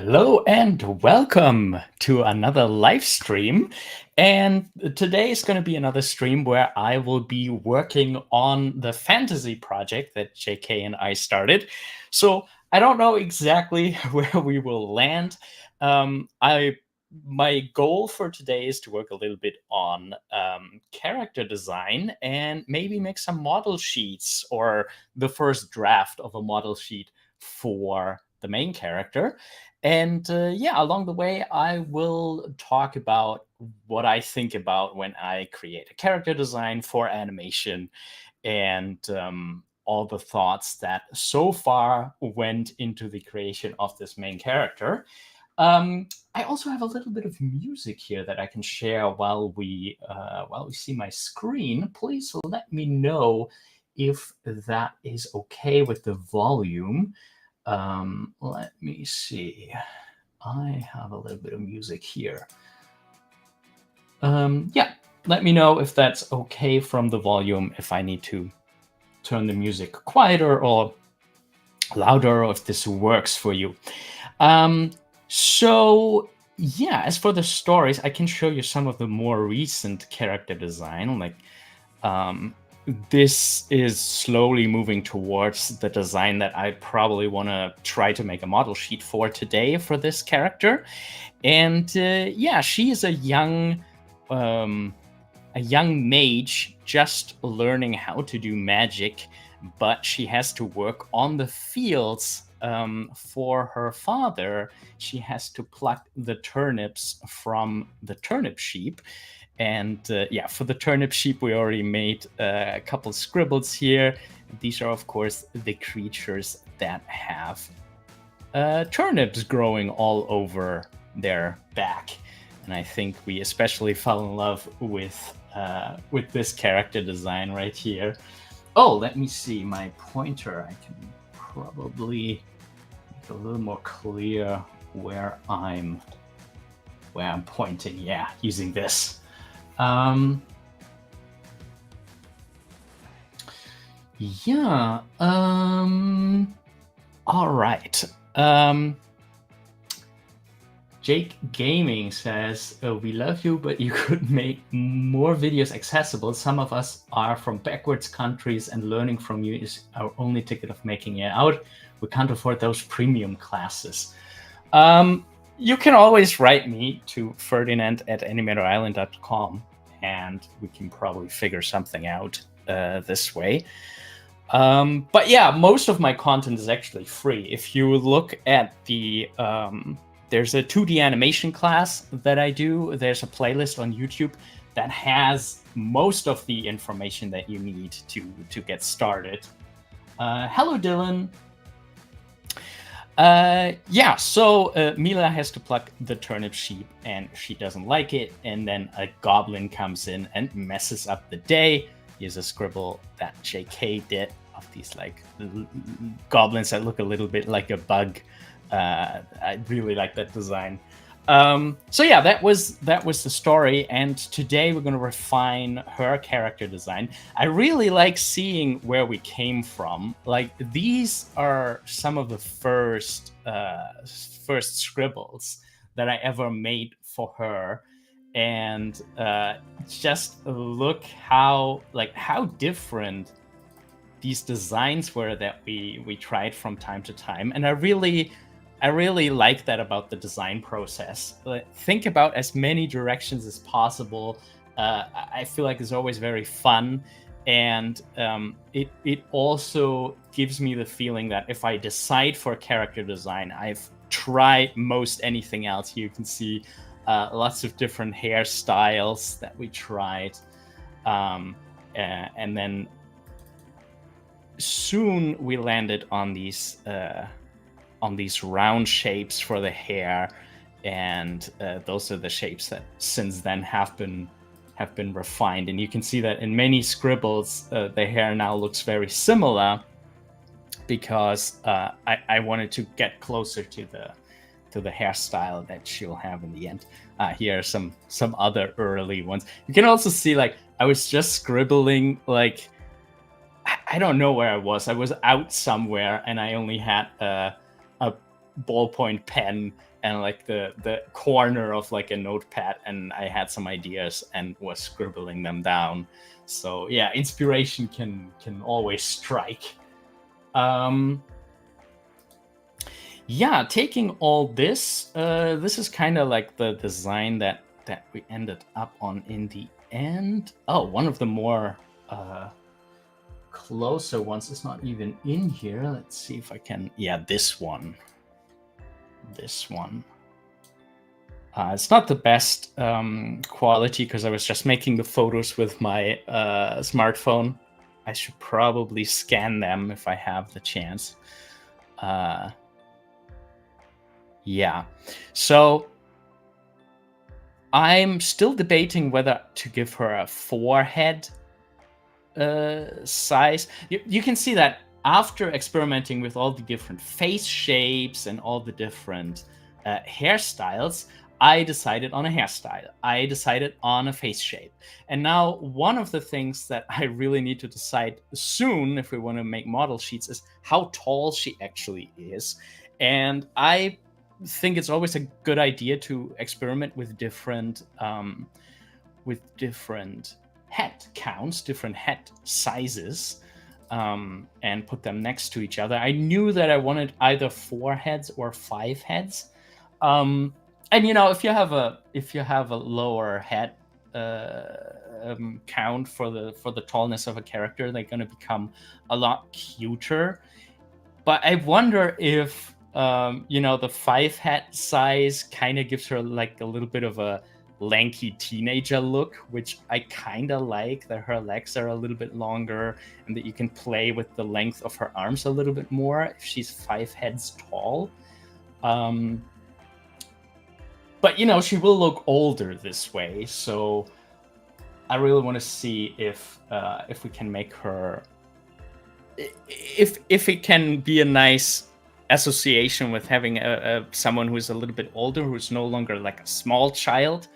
Hello and welcome to another live stream. And today is going to be another stream where I will be working on the fantasy project that JK and I started. So I don't know exactly where we will land. My goal for today is to work a little bit on character design and maybe make some model sheets or the first draft of a model sheet for the main character. And along the way, I will talk about what I think about when I create a character design for animation and all the thoughts that so far went into the creation of this main character. I also have a little bit of music here that I can share while we see my screen. Please let me know if that is okay with the volume. Let me see. I have a little bit of music here. Let me know if that's okay from the volume, if I need to turn the music quieter or louder, or if this works for you. As for the stories, I can show you some of the more recent character design. This is slowly moving towards the design that I probably want to try to make a model sheet for today for this character. And she is a young mage just learning how to do magic, but she has to work on the fields for her father. She has to pluck the turnips from the turnip sheep. And for the turnip sheep, we already made a couple scribbles here. These are, of course, the creatures that have turnips growing all over their back. And I think we especially fell in love with this character design right here. Oh, let me see my pointer. I can probably make it a little more clear where I'm pointing. Yeah, using this. All right. Jake Gaming says, we love you, but you could make more videos accessible. Some of us are from backwards countries, and learning from you is our only ticket of making it out. We can't afford those premium classes. You can always write me to Ferdinand@animatorisland.com, and we can probably figure something out this way. But yeah, most of my content is actually free. If you look at the there's a 2D animation class that I do. There's a playlist on YouTube that has most of the information that you need to get started. Hello, Dylan. Mila has to pluck the turnip sheep, and she doesn't like it. And then a goblin comes in and messes up the day. Here's a scribble that JK did of these goblins that look a little bit like a bug. I really like that design. That was the story, and today we're going to refine her character design. I really like seeing where we came from. These are some of the first scribbles that I ever made for her, and just look how different these designs were that we tried from time to time. And I really like that about the design process. Think about as many directions as possible. I feel like it's always very fun, and it also gives me the feeling that if I decide for character design, I've tried most anything else. Here you can see lots of different hairstyles that we tried, and then soon we landed on these round shapes for the hair, and those are the shapes that since then have been refined. And you can see that in many scribbles, the hair now looks very similar, because I wanted to get closer to the hairstyle that she'll have in the end. Here are some other early ones. You can also see I was just scribbling I don't know where I was out somewhere, and I only had a ballpoint pen, and like the corner of like a notepad, and I had some ideas and was scribbling them down. So yeah, inspiration can always strike. Yeah, taking all this, this is kind of like the design that we ended up on in the end. Oh, one of the more closer ones is not even in here. Let's see if I can. Yeah, this one. This one. It's not the best quality because I was just making the photos with my smartphone. I should probably scan them if I have the chance. Yeah. So I'm still debating whether to give her a forehead size. You can see that after experimenting with all the different face shapes and all the different hairstyles, I decided on a hairstyle. I decided on a face shape. And now one of the things that I really need to decide soon if we want to make model sheets is how tall she actually is. And I think it's always a good idea to experiment with different head counts, different head sizes, and put them next to each other. I knew that I wanted either 4 heads or 5 heads. And if you have a lower head count for the tallness of a character, they're going to become a lot cuter. But I wonder if the 5 head size kind of gives her like a little bit of a lanky teenager look, which I kind of like, that her legs are a little bit longer and that you can play with the length of her arms a little bit more if she's 5 heads tall. But she will look older this way, so I really want to see if we can make her, if it can be a nice association with having someone who's a little bit older, who's no longer like a small child.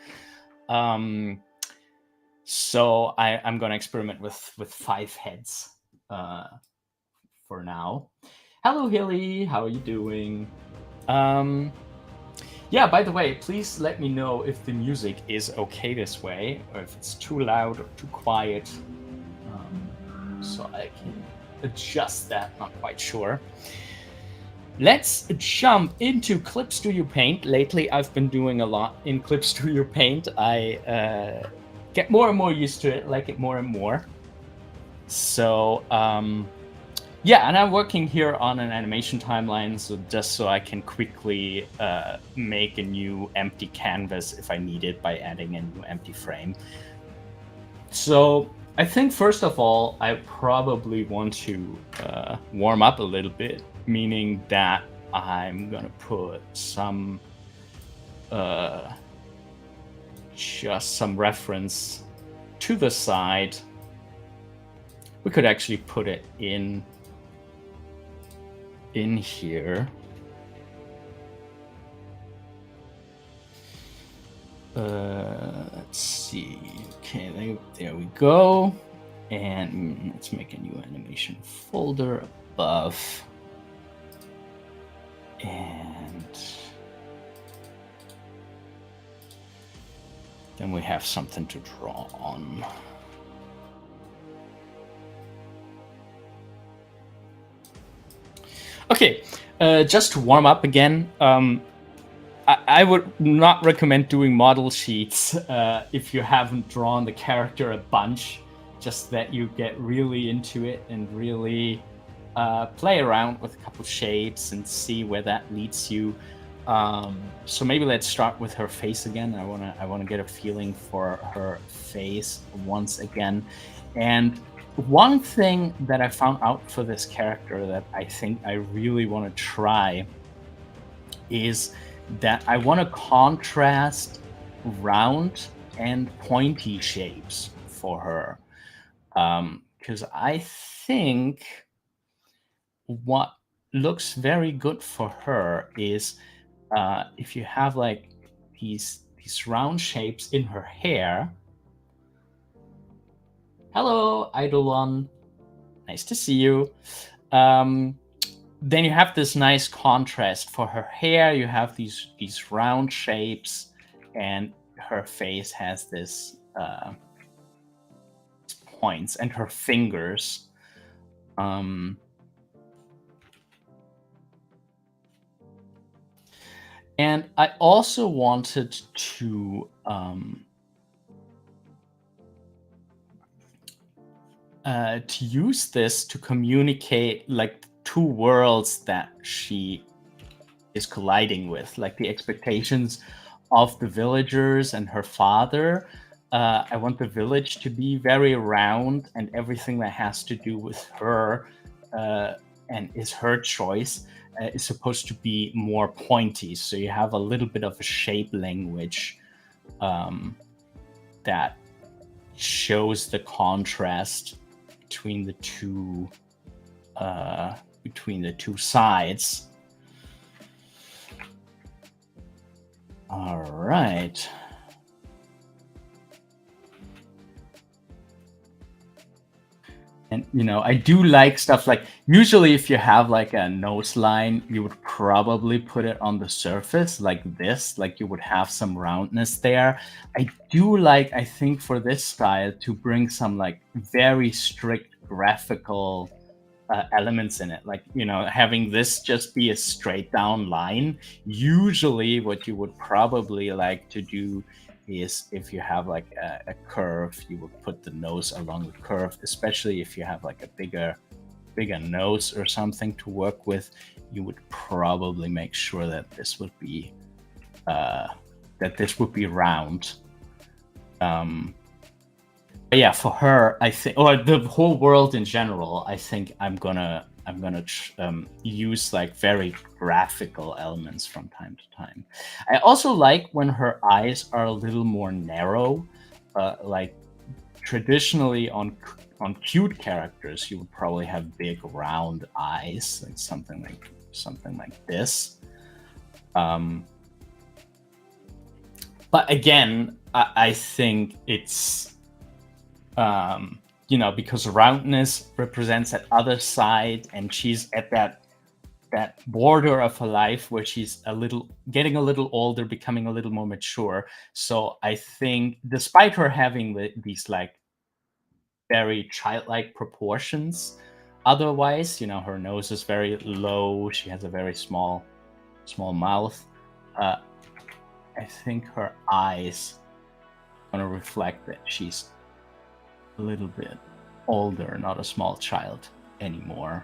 So I'm going to experiment with 5 heads for now. Hello, Hilly. How are you doing? Yeah, by the way, please let me know if the music is okay this way, or if it's too loud or too quiet, so I can adjust that. Not quite sure. Let's jump into Clip Studio Paint. Lately, I've been doing a lot in Clip Studio Paint. I get more and more used to it, like it more and more. So, yeah, and I'm working here on an animation timeline, so just so I can quickly make a new empty canvas if I need it by adding a new empty frame. So I think first of all, I probably want to warm up a little bit, meaning that I'm gonna put some just some reference to the side. We could actually put it in here. Let's see. Okay, there we go. And let's make a new animation folder above. And then we have something to draw on. Okay, just to warm up again, I would not recommend doing model sheets if you haven't drawn the character a bunch, just that you get really into it and really play around with a couple shapes and see where that leads you. So maybe let's start with her face again. I wanna get a feeling for her face once again. And one thing that I found out for this character that I think I really want to try is that I want to contrast round and pointy shapes for her. Because I think what looks very good for her is if you have like these round shapes in her hair. Hello, Eidolon. Nice to see you. then you have this nice contrast. For her hair, you have these round shapes, and her face has this points, and her fingers. And I also wanted to use this to communicate like two worlds that she is colliding with, like the expectations of the villagers and her father. I want the village to be very round, and everything that has to do with her and is her choice is supposed to be more pointy. So you have a little bit of a shape language that shows the contrast between the two sides. All right. And I do like stuff like, usually if you have like a nose line, you would probably put it on the surface like this, like you would have some roundness there. I do like, I think for this style, to bring some like very strict graphical elements in it, like having this just be a straight down line. Usually what you would probably like to do is, if you have like a curve, you would put the nose along the curve, especially if you have like a bigger nose or something to work with. You would probably make sure that this would be round. But yeah, for her, I think, or the whole world in general, I think I'm gonna use like very graphical elements from time to time. I also like when her eyes are a little more narrow. Like traditionally on cute characters, you would probably have big round eyes, like something like this. But again, I think it's because roundness represents that other side, and she's at that border of her life where she's getting a little older, becoming a little more mature. So I think, despite her having these like very childlike proportions, otherwise, her nose is very low, she has a very small mouth. I think her eyes are going to reflect that she's a little bit older, not a small child anymore.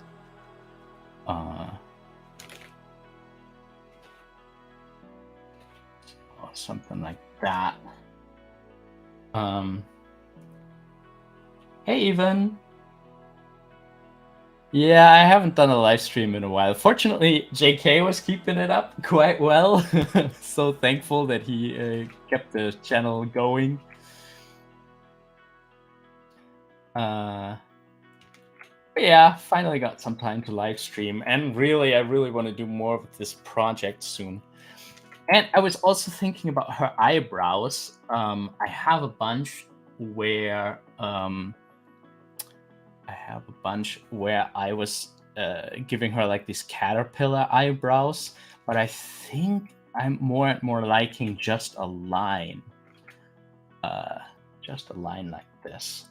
Something like that. Hey, Evan. Yeah, I haven't done a live stream in a while. Fortunately, JK was keeping it up quite well. So thankful that he kept the channel going. Yeah, finally got some time to live stream, and I really want to do more of this project soon. And I was also thinking about her eyebrows. I have a bunch where I was giving her like these caterpillar eyebrows, but I think I'm more and more liking just a line like this.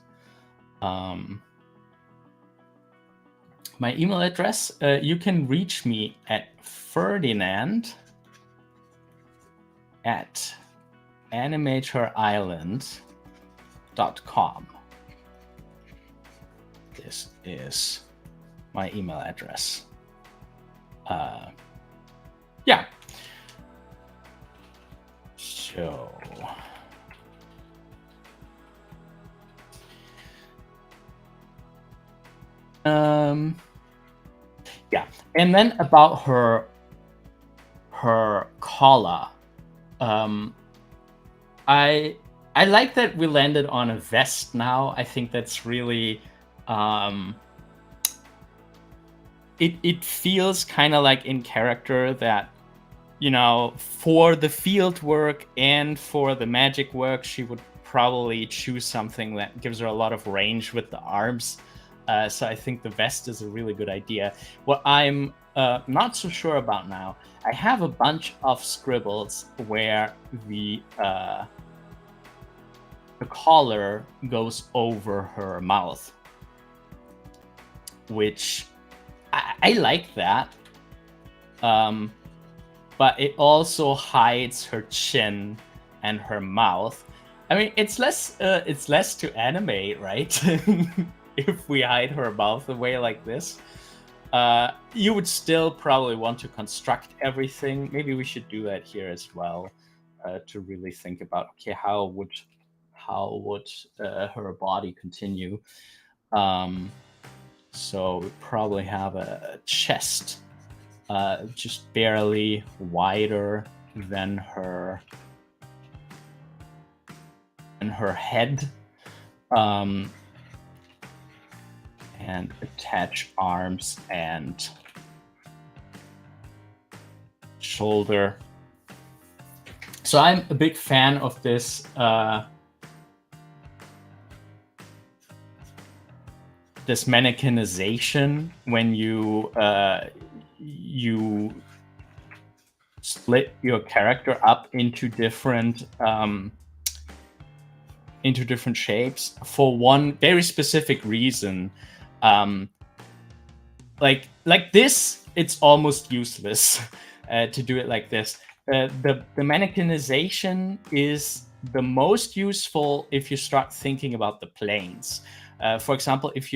My email address, you can reach me at Ferdinand@animatorisland.com. This is my email address. Yeah. So yeah, and then about her collar, I like that we landed on a vest now. I think that's really it feels kind of like in character that for the field work and for the magic work, she would probably choose something that gives her a lot of range with the arms. So I think the vest is a really good idea. What I'm not so sure about now, I have a bunch of scribbles where the collar goes over her mouth, which I like that. But it also hides her chin and her mouth. I mean, it's less to animate, right? If we hide her mouth away like this. You would still probably want to construct everything. Maybe we should do that here as well, to really think about, okay, how would her body continue? So we probably have a chest just barely wider than her head, and attach arms and shoulder. So I'm a big fan of this this mannequinization when you split your character up into different shapes for one very specific reason. Like this, it's almost useless to do it like this. The mannequinization is the most useful if you start thinking about the planes. For example, if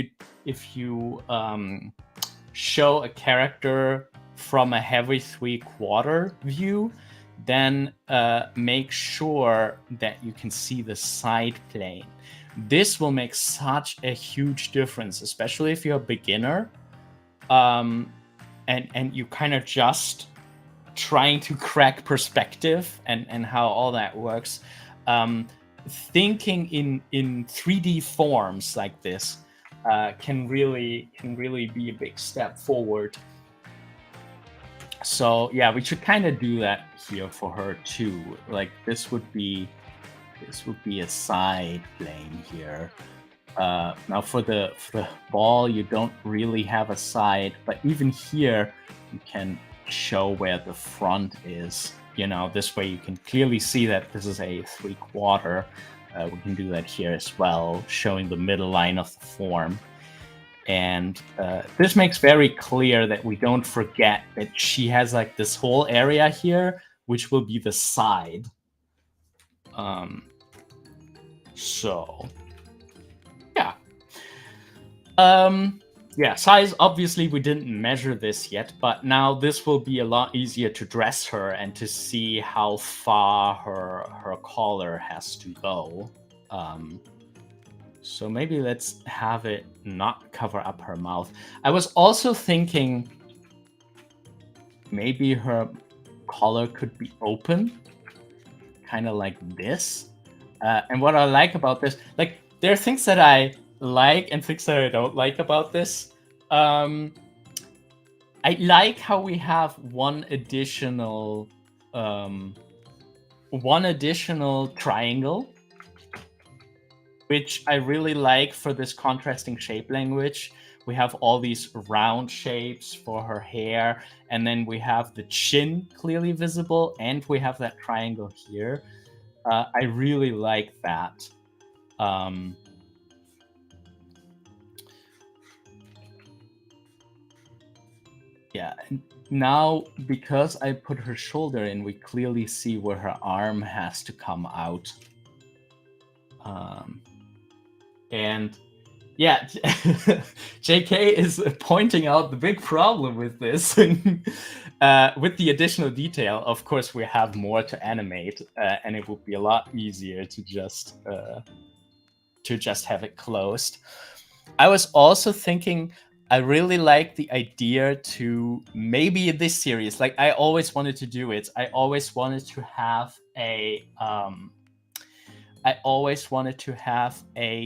you show a character from a heavy 3/4 view, then make sure that you can see the side plane. This will make such a huge difference, especially if you're a beginner, and you kind of just trying to crack perspective and how all that works. Thinking in 3D forms like this can really be a big step forward. So yeah, we should kind of do that here for her too. Like this would be a side plane here. Now for the ball, you don't really have a side, but even here you can show where the front is. You know, this way you can clearly see that this is a 3/4. We can do that here as well, showing the middle line of the form. And this makes very clear that we don't forget that she has like this whole area here, which will be the side. So yeah. Yeah, size, obviously we didn't measure this yet, but now this will be a lot easier to dress her and to see how far her collar has to go. So maybe let's have it not cover up her mouth. I was also thinking maybe her collar could be open, kind of like this. And what I like about this, like, there are things that I like and things that I don't like about this. I like how we have one additional triangle, which I really like for this contrasting shape language. We have all these round shapes for her hair, and then we have the chin clearly visible, and we have that triangle here. I really like that. Yeah, now because I put her shoulder in, we clearly see where her arm has to come out. And yeah, JK is pointing out the big problem with this. With the additional detail, of course, we have more to animate, and it would be a lot easier to just have it closed. I was also thinking, I really like the idea to maybe in this series, like I always wanted to do it. I always wanted to have a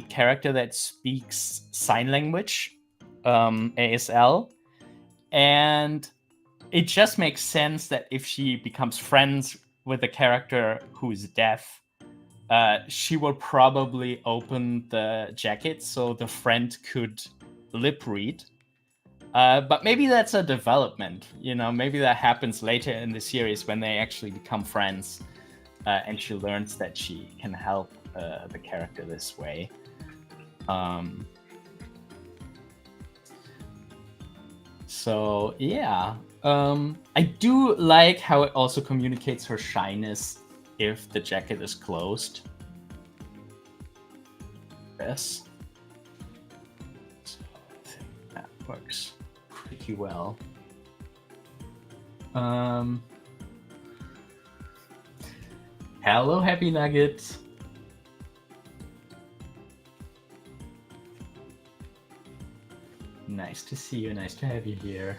character that speaks sign language, ASL, and it just makes sense that if she becomes friends with a character who's deaf, she will probably open the jacket so the friend could lip read. But maybe that's a development, maybe that happens later in the series when they actually become friends, and she learns that she can help the character this way. So yeah, I do like how it also communicates her shyness if the jacket is closed. Yes. So I think that works pretty well. Hello, Happy Nugget. Nice to see you. Nice to have you here.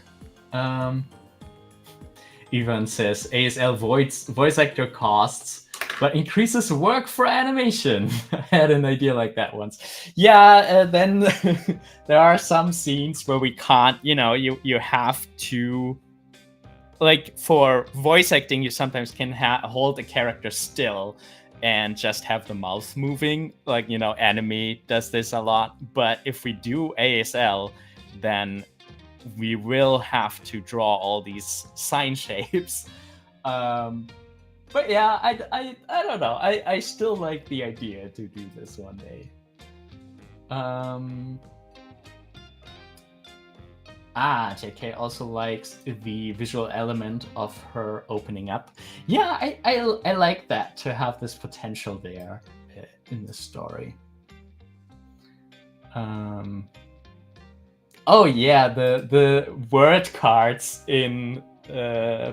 Ivan says ASL voice actor costs, but increases work for animation. I had an idea like that once. Yeah, then there are some scenes where we can't, you have to, like for voice acting, you sometimes can hold the character still and just have the mouth moving. Like, anime does this a lot. But if we do ASL, then we will have to draw all these sign shapes. But yeah, I don't know. I still like the idea to do this one day. JK also likes the visual element of her opening up. Yeah, I like that, to have this potential there in the story. Oh yeah, the word cards in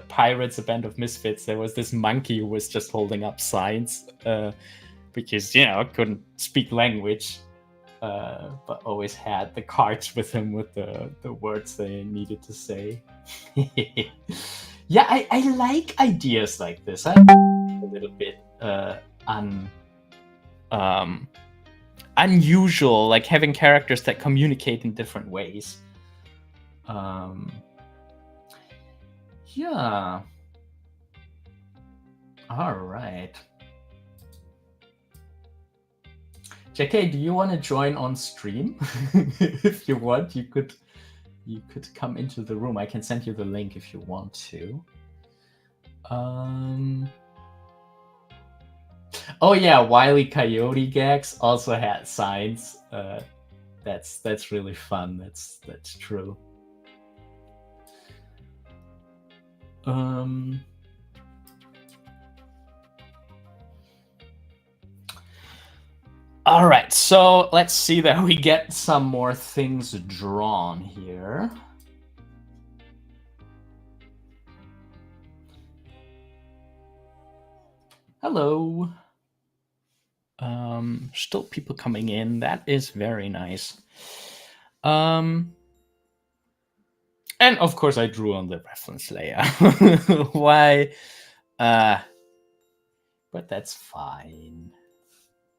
Pirates: A Band of Misfits. There was this monkey who was just holding up signs because couldn't speak language, but always had the cards with him with the words they needed to say. Yeah, I like ideas like this. I'm a little bit unusual, like having characters that communicate in different ways. Yeah. All right. JK, do you want to join on stream? If you want, you could come into the room. I can send you the link if you want to. Oh yeah, Wile E. Coyote gags also had signs. That's really fun. That's true. All right, so let's see that we get some more things drawn here. Hello. Still people coming in. That is very nice. And of course I drew on the reference layer. Why? But that's fine.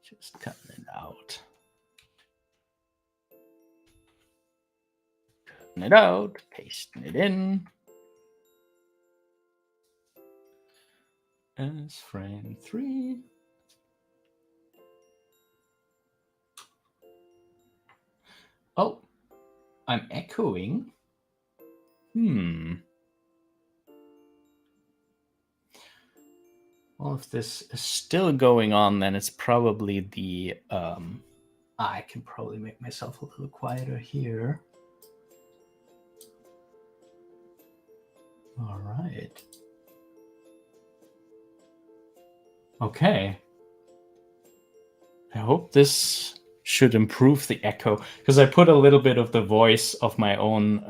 Just cutting it out. Cutting it out, pasting it in. As frame 3. Oh, I'm echoing. Well, if this is still going on, then it's probably the... I can probably make myself a little quieter here. All right. Okay. I hope this should improve the echo, because I put a little bit of the voice of my own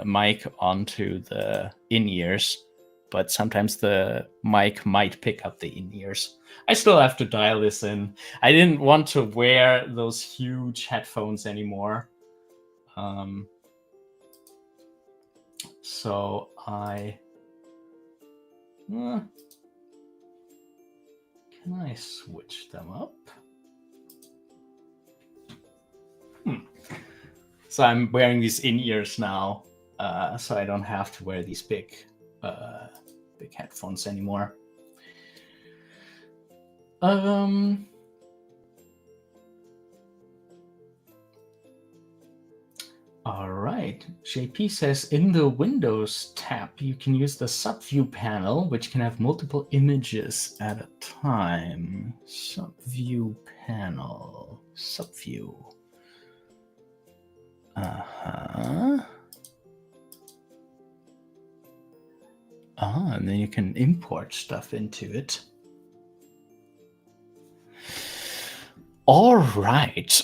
mic onto the in-ears, but sometimes the mic might pick up the in-ears. I still have to dial this in. I didn't want to wear those huge headphones anymore. So I... can I switch them up? So I'm wearing these in-ears now, so I don't have to wear these big headphones anymore. All right. JP says in the Windows tab, you can use the subview panel, which can have multiple images at a time. Subview panel. Subview. Uh-huh. And then you can import stuff into it. All right.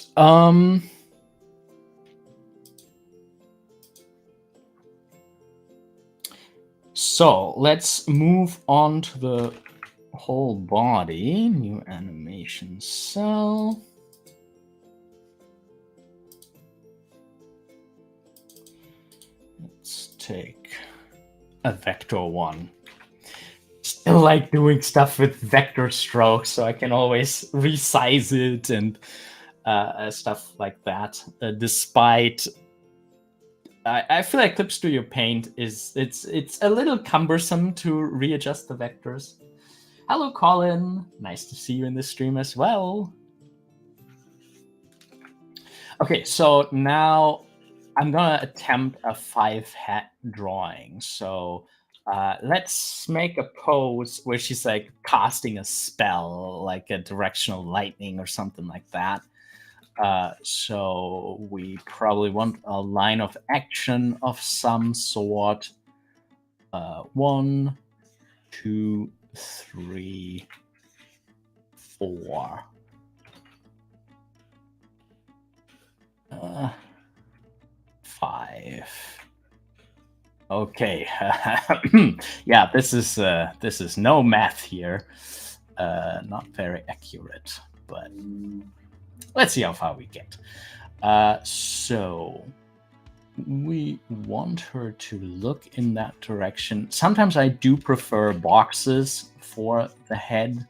So let's move on to the whole body. New animation cell. Let's take a vector one. Still like doing stuff with vector strokes, so I can always resize it and stuff like that. Despite, I feel like Clip Studio Paint it's a little cumbersome to readjust the vectors. Hello, Colin. Nice to see you in the stream as well. Okay, so now I'm gonna attempt a 5-hat drawing. So let's make a pose where she's like casting a spell, like a directional lightning or something like that. So we probably want a line of action of some sort. 1, 2, 3, 4. 5. Okay. Yeah, this is no math here. Not very accurate, but let's see how far we get. So we want her to look in that direction. Sometimes I do prefer boxes for the head,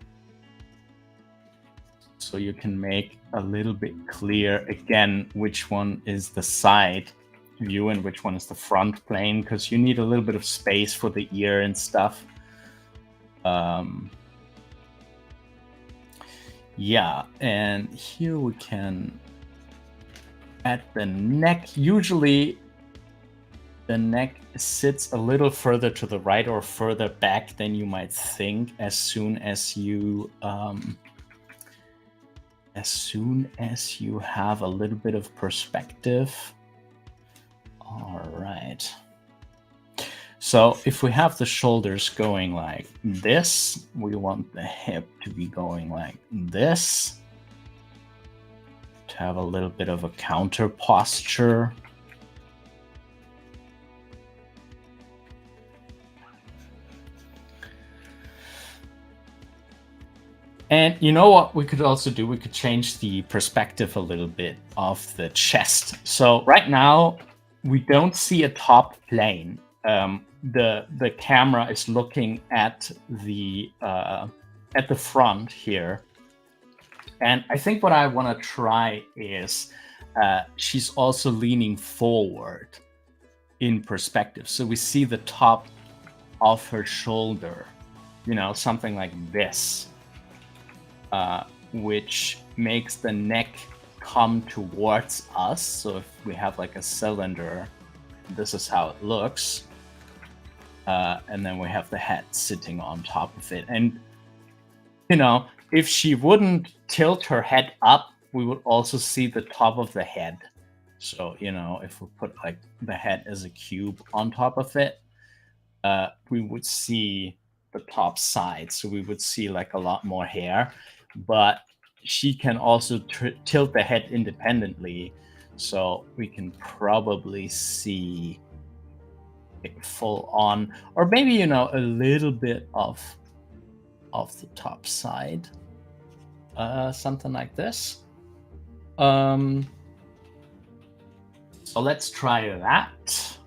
so you can make a little bit clear again which one is the side view and which one is the front plane, because you need a little bit of space for the ear and stuff. Yeah, and here we can at the neck. Usually the neck sits a little further to the right or further back than you might think as soon as you have a little bit of perspective. All right. So if we have the shoulders going like this, we want the hip to be going like this, to have a little bit of a counter posture. And you know what we could also do? We could change the perspective a little bit of the chest. So right now we don't see a top plane. The camera is looking at the front here, and I think what I want to try is she's also leaning forward in perspective, so we see the top of her shoulder, something like this, which makes the neck come towards us. So if we have like a cylinder, this is how it looks. And then we have the head sitting on top of it. And, if she wouldn't tilt her head up, we would also see the top of the head. So, if we put like the head as a cube on top of it, we would see the top side. So we would see like a lot more hair, but she can also tilt the head independently. So we can probably see full on, or maybe a little bit of the top side, something like this. So let's try that.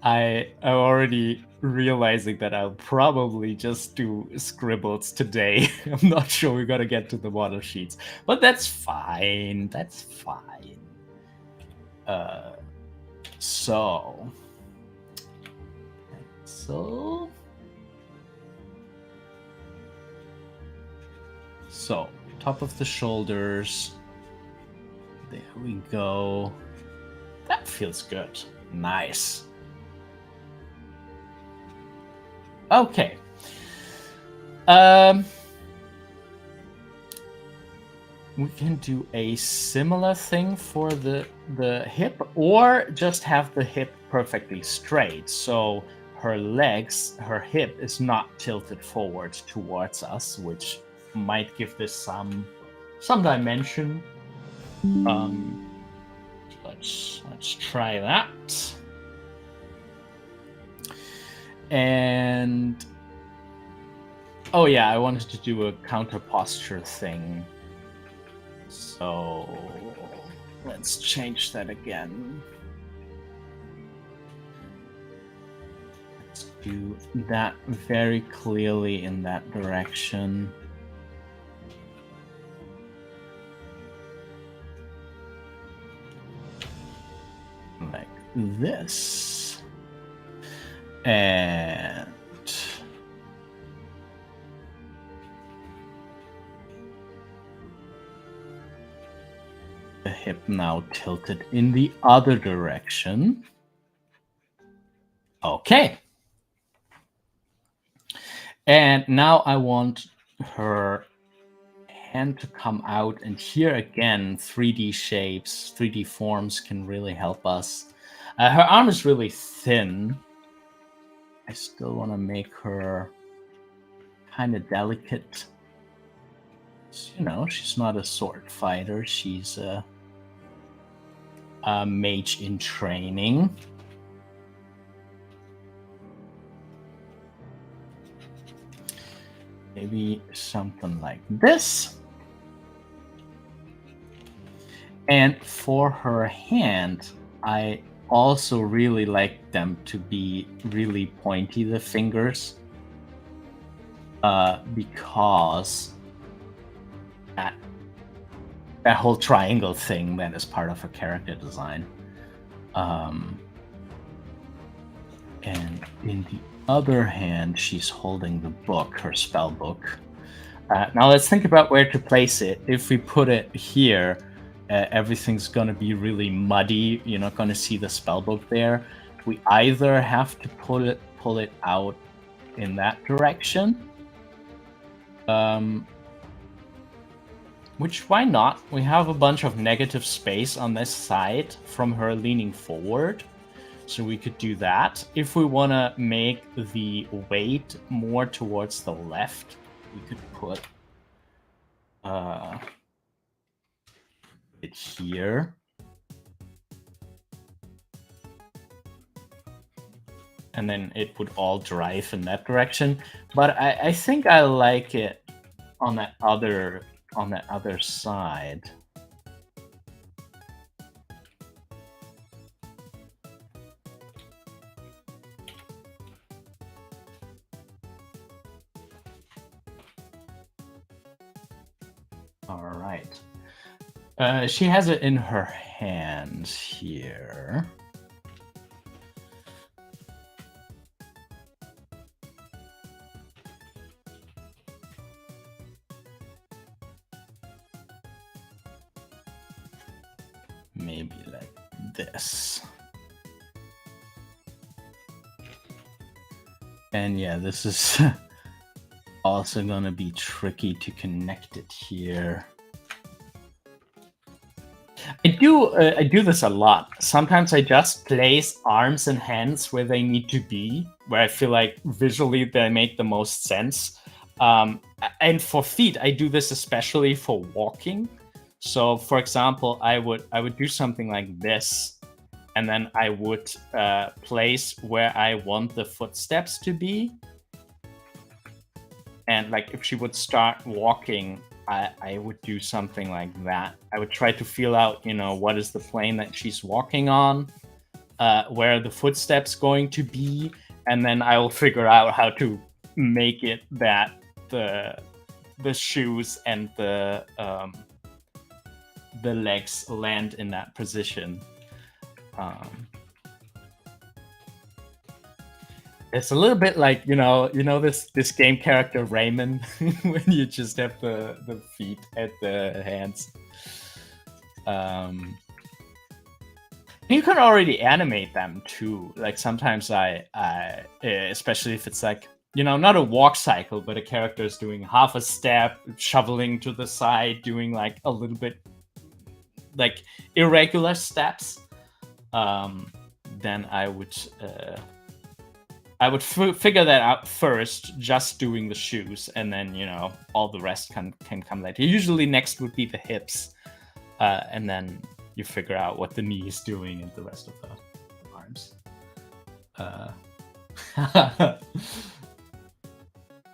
I'm already realizing that I'll probably just do scribbles today. I'm not sure we're gonna get to the model sheets, but that's fine. That's fine. So top of the shoulders, There we go. That feels good. Nice. Okay. We can do a similar thing for the hip, or just have the hip perfectly straight. So her legs, her hip is not tilted forward towards us, which might give this some dimension. Let's try that. And oh yeah, I wanted to do a counter posture thing. So let's change that again. Let's do that very clearly in that direction. Like this. And the hip now tilted in the other direction. Okay. And now I want her hand to come out, and here again, 3D shapes, 3D forms can really help us. Her arm is really thin. I still want to make her kind of delicate. You know, she's not a sword fighter. She's a mage in training. Maybe something like this. And for her hand, I also really like them to be really pointy, the fingers, because that whole triangle thing that is part of her character design. And in the other hand, she's holding the book, her spell book. Now let's think about where to place it. If we put it here, everything's going to be really muddy. You're not going to see the spell book there. We either have to pull it out in that direction, which why not? We have a bunch of negative space on this side from her leaning forward, so we could do that. If we want to make the weight more towards the left, we could put it here. And then it would all drive in that direction. But I think I like it on that other side. All right. She has it in her hands here. Maybe like this. And yeah, this is also gonna be tricky to connect it here. I do this a lot. Sometimes I just place arms and hands where they need to be, where I feel like visually they make the most sense. And for feet, I do this especially for walking. So, for example, I would do something like this, and then I would place where I want the footsteps to be. And like if she would start walking, I would do something like that. I would try to feel out, what is the plane that she's walking on, where are the footsteps going to be, and then I will figure out how to make it that the shoes and the legs land in that position. It's a little bit like this game character Raymond when you just have the feet and the hands. You can already animate them too. Like sometimes I especially if it's like, not a walk cycle, but a character is doing half a step, shoveling to the side, doing like a little bit like irregular steps. Then I would figure that out first, just doing the shoes, and then all the rest can come later. Usually next would be the hips, and then you figure out what the knee is doing and the rest of the arms.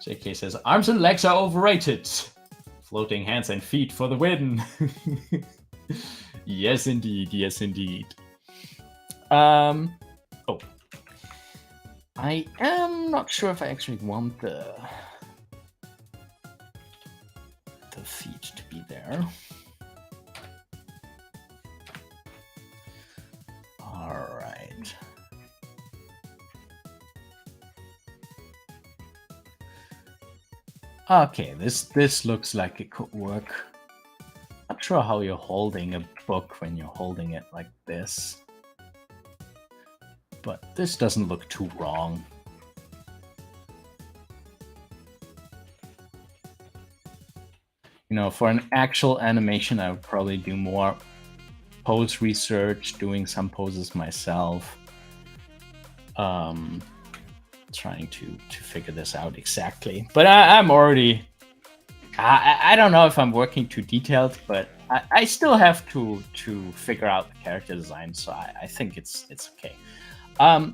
JK says, arms and legs are overrated. Floating hands and feet for the win. Yes, indeed. Yes, indeed. Oh. I am not sure if I actually want the feet to be there. All right. Okay, this looks like it could work. Not sure how you're holding a book when you're holding it like this. But this doesn't look too wrong. For an actual animation, I would probably do more pose research, doing some poses myself. Trying to figure this out exactly. But I'm already... I don't know if I'm working too detailed, but I still have to figure out the character design, so I think it's okay.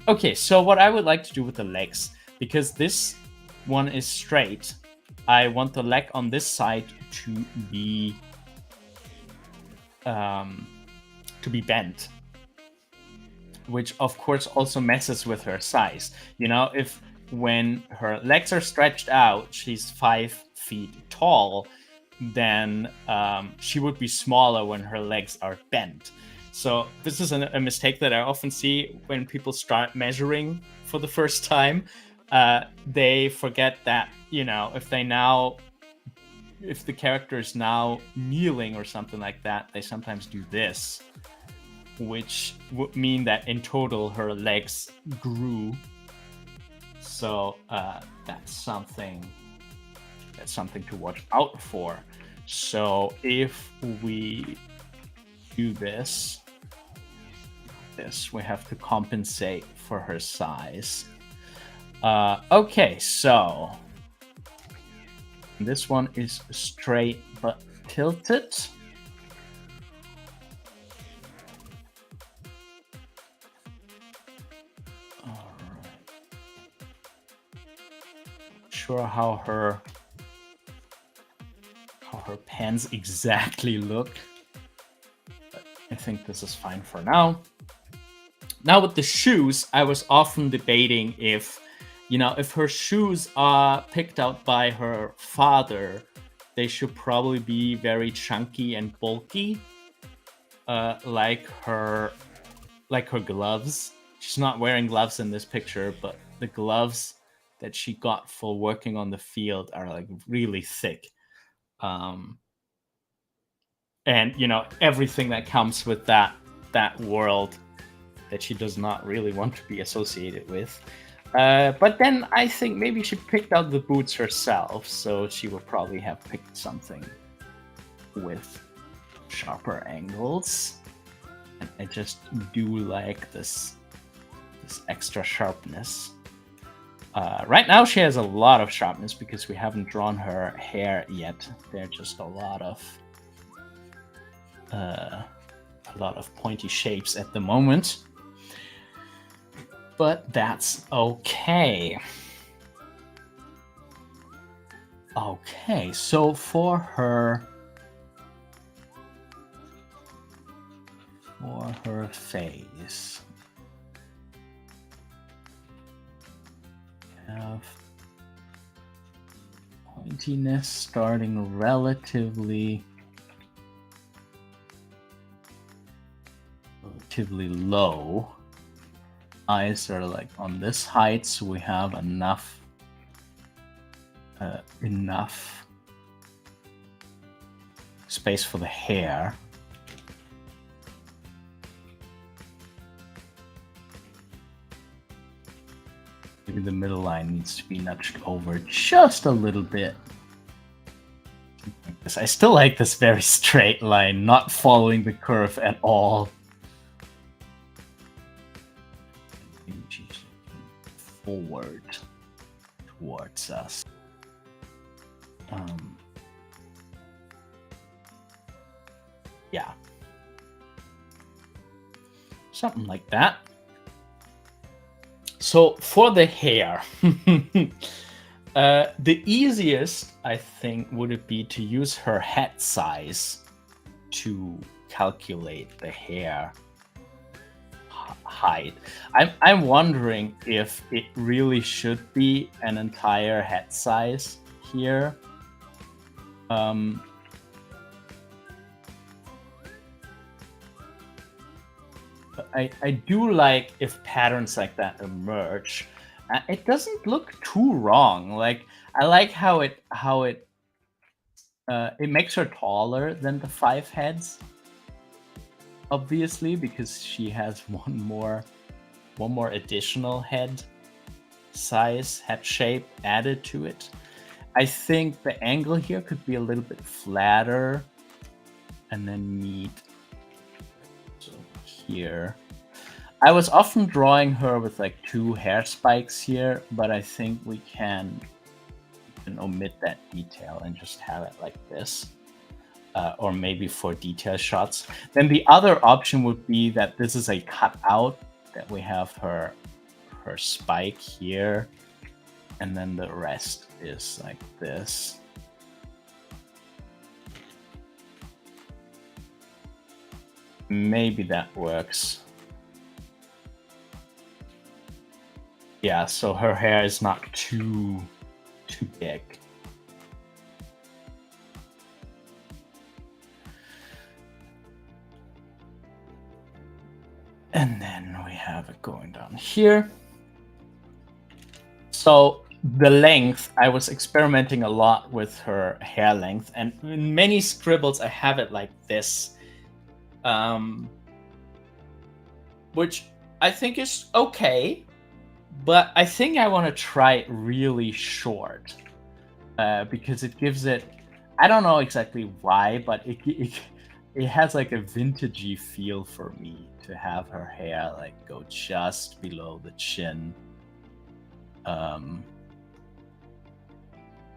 Okay, so what I would like to do with the legs, because this one is straight, I want the leg on this side to be bent, which of course also messes with her size. If when her legs are stretched out, she's 5 feet tall, then she would be smaller when her legs are bent. So this is a mistake that I often see when people start measuring for the first time. They forget that, if the character is now kneeling or something like that, they sometimes do this, which would mean that in total her legs grew. So that's something to watch out for. So if we do this, we have to compensate for her size. Okay, so this one is straight but tilted. All right. Sure how her pants exactly look. I think this is fine for now. Now with the shoes, I was often debating if her shoes are picked out by her father, they should probably be very chunky and bulky, like her gloves. She's not wearing gloves in this picture, but the gloves that she got for working on the field are like really thick. And everything that comes with that world that she does not really want to be associated with. But then I think maybe she picked out the boots herself, so she would probably have picked something with sharper angles. And I just do like this extra sharpness. Right now she has a lot of sharpness because we haven't drawn her hair yet. They're just a lot of pointy shapes at the moment. But that's okay. Okay, so for her face, we have pointiness starting relatively low. Eyes are like on this height, so we have enough space for the hair. maybe the middle line needs to be nudged over just a little bit. I still like this very straight line, not following the curve at all. She's looking forward towards us. Yeah. Something like that. So for the hair, the easiest, I think, would it be to use her head size to calculate the hair height. I'm wondering if it really should be an entire head size here. I do like if patterns like that emerge. It doesn't look too wrong. Like I like how it makes her taller than the 5 heads. Obviously, because she has one more additional head size, head shape added to it. I think the angle here could be a little bit flatter and then meet here. I was often drawing her with like 2 hair spikes here, but I think we can omit that detail and just have it like this. Or maybe for detail shots. Then the other option would be that this is a cutout, that we have her spike here, and then the rest is like this. Maybe that works. Yeah, so her hair is not too big. And then we have it going down here. So the length, I was experimenting a lot with her hair length, and in many scribbles I have it like this, which I think is okay, but I think I want to try it really short, because it gives it, I don't know exactly why, but it has like a vintagey feel for me to have her hair like go just below the chin,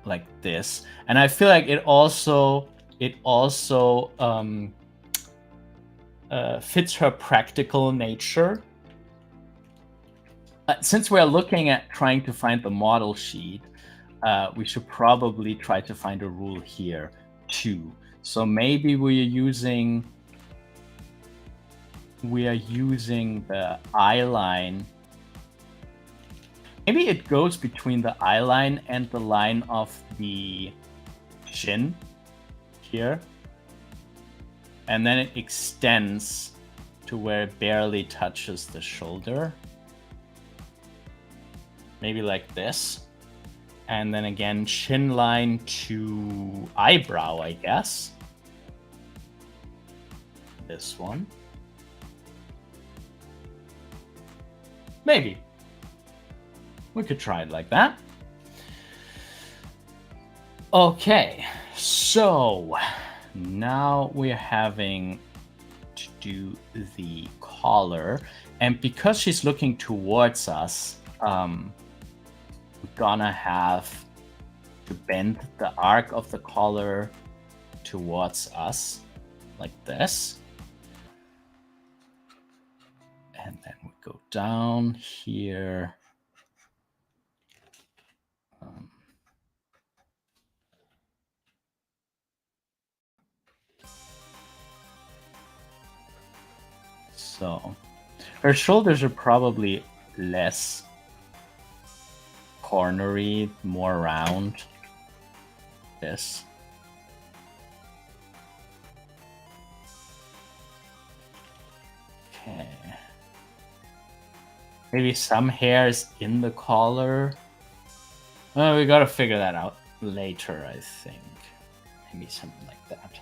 like this. And I feel like it also fits her practical nature. Since we're looking at trying to find the model sheet, we should probably try to find a rule here too. So maybe we are using the eye line. Maybe it goes between the eye line and the line of the chin here. And then it extends to where it barely touches the shoulder. Maybe like this. And then again, chin line to eyebrow, I guess. This one. Maybe. We could try it like that. Okay, so now we're having to do the collar. And because she's looking towards us, we're gonna have to bend the arc of the collar towards us like this. And then we go down here. So her shoulders are probably less cornery, more round. This. Okay. Maybe some hairs in the collar. Oh, we gotta figure that out later, I think. Maybe something like that.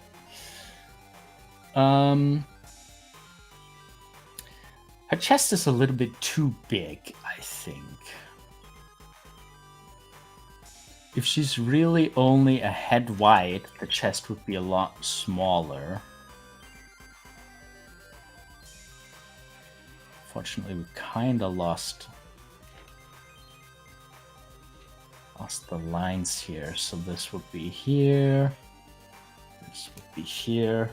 Her chest is a little bit too big, I think. if she's really only a head wide, the chest would be a lot smaller. Fortunately, we kind of lost the lines here. So this would be here. This would be here.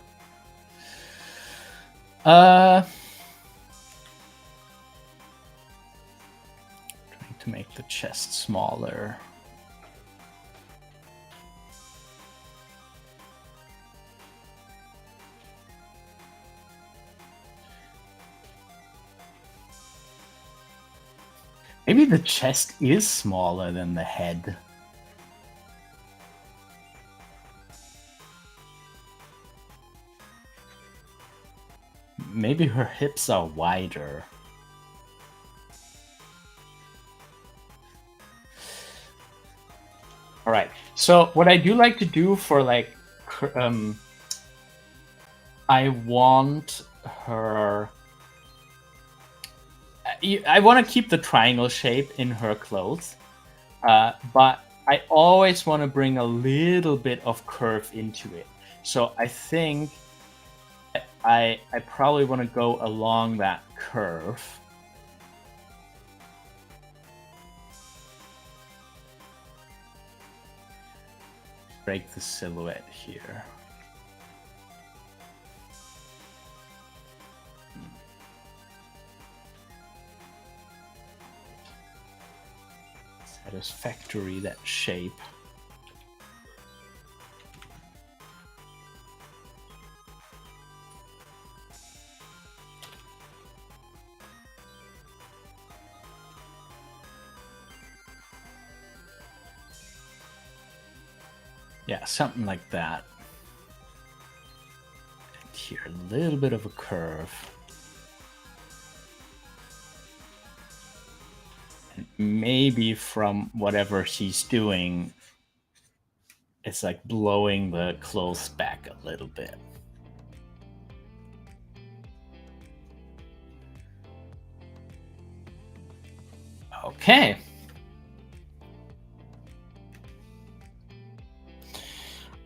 Trying to make the chest smaller. Maybe the chest is smaller than the head. Maybe her hips are wider. All right. So what I do like to do for like, I want her. I want to keep the triangle shape in her clothes, but I always want to bring a little bit of curve into it. So I think I probably want to go along that curve. Break the silhouette here. Satisfactory, that shape. Yeah, something like that. And here, a little bit of a curve. And maybe from whatever she's doing, it's like blowing the clothes back a little bit. Okay.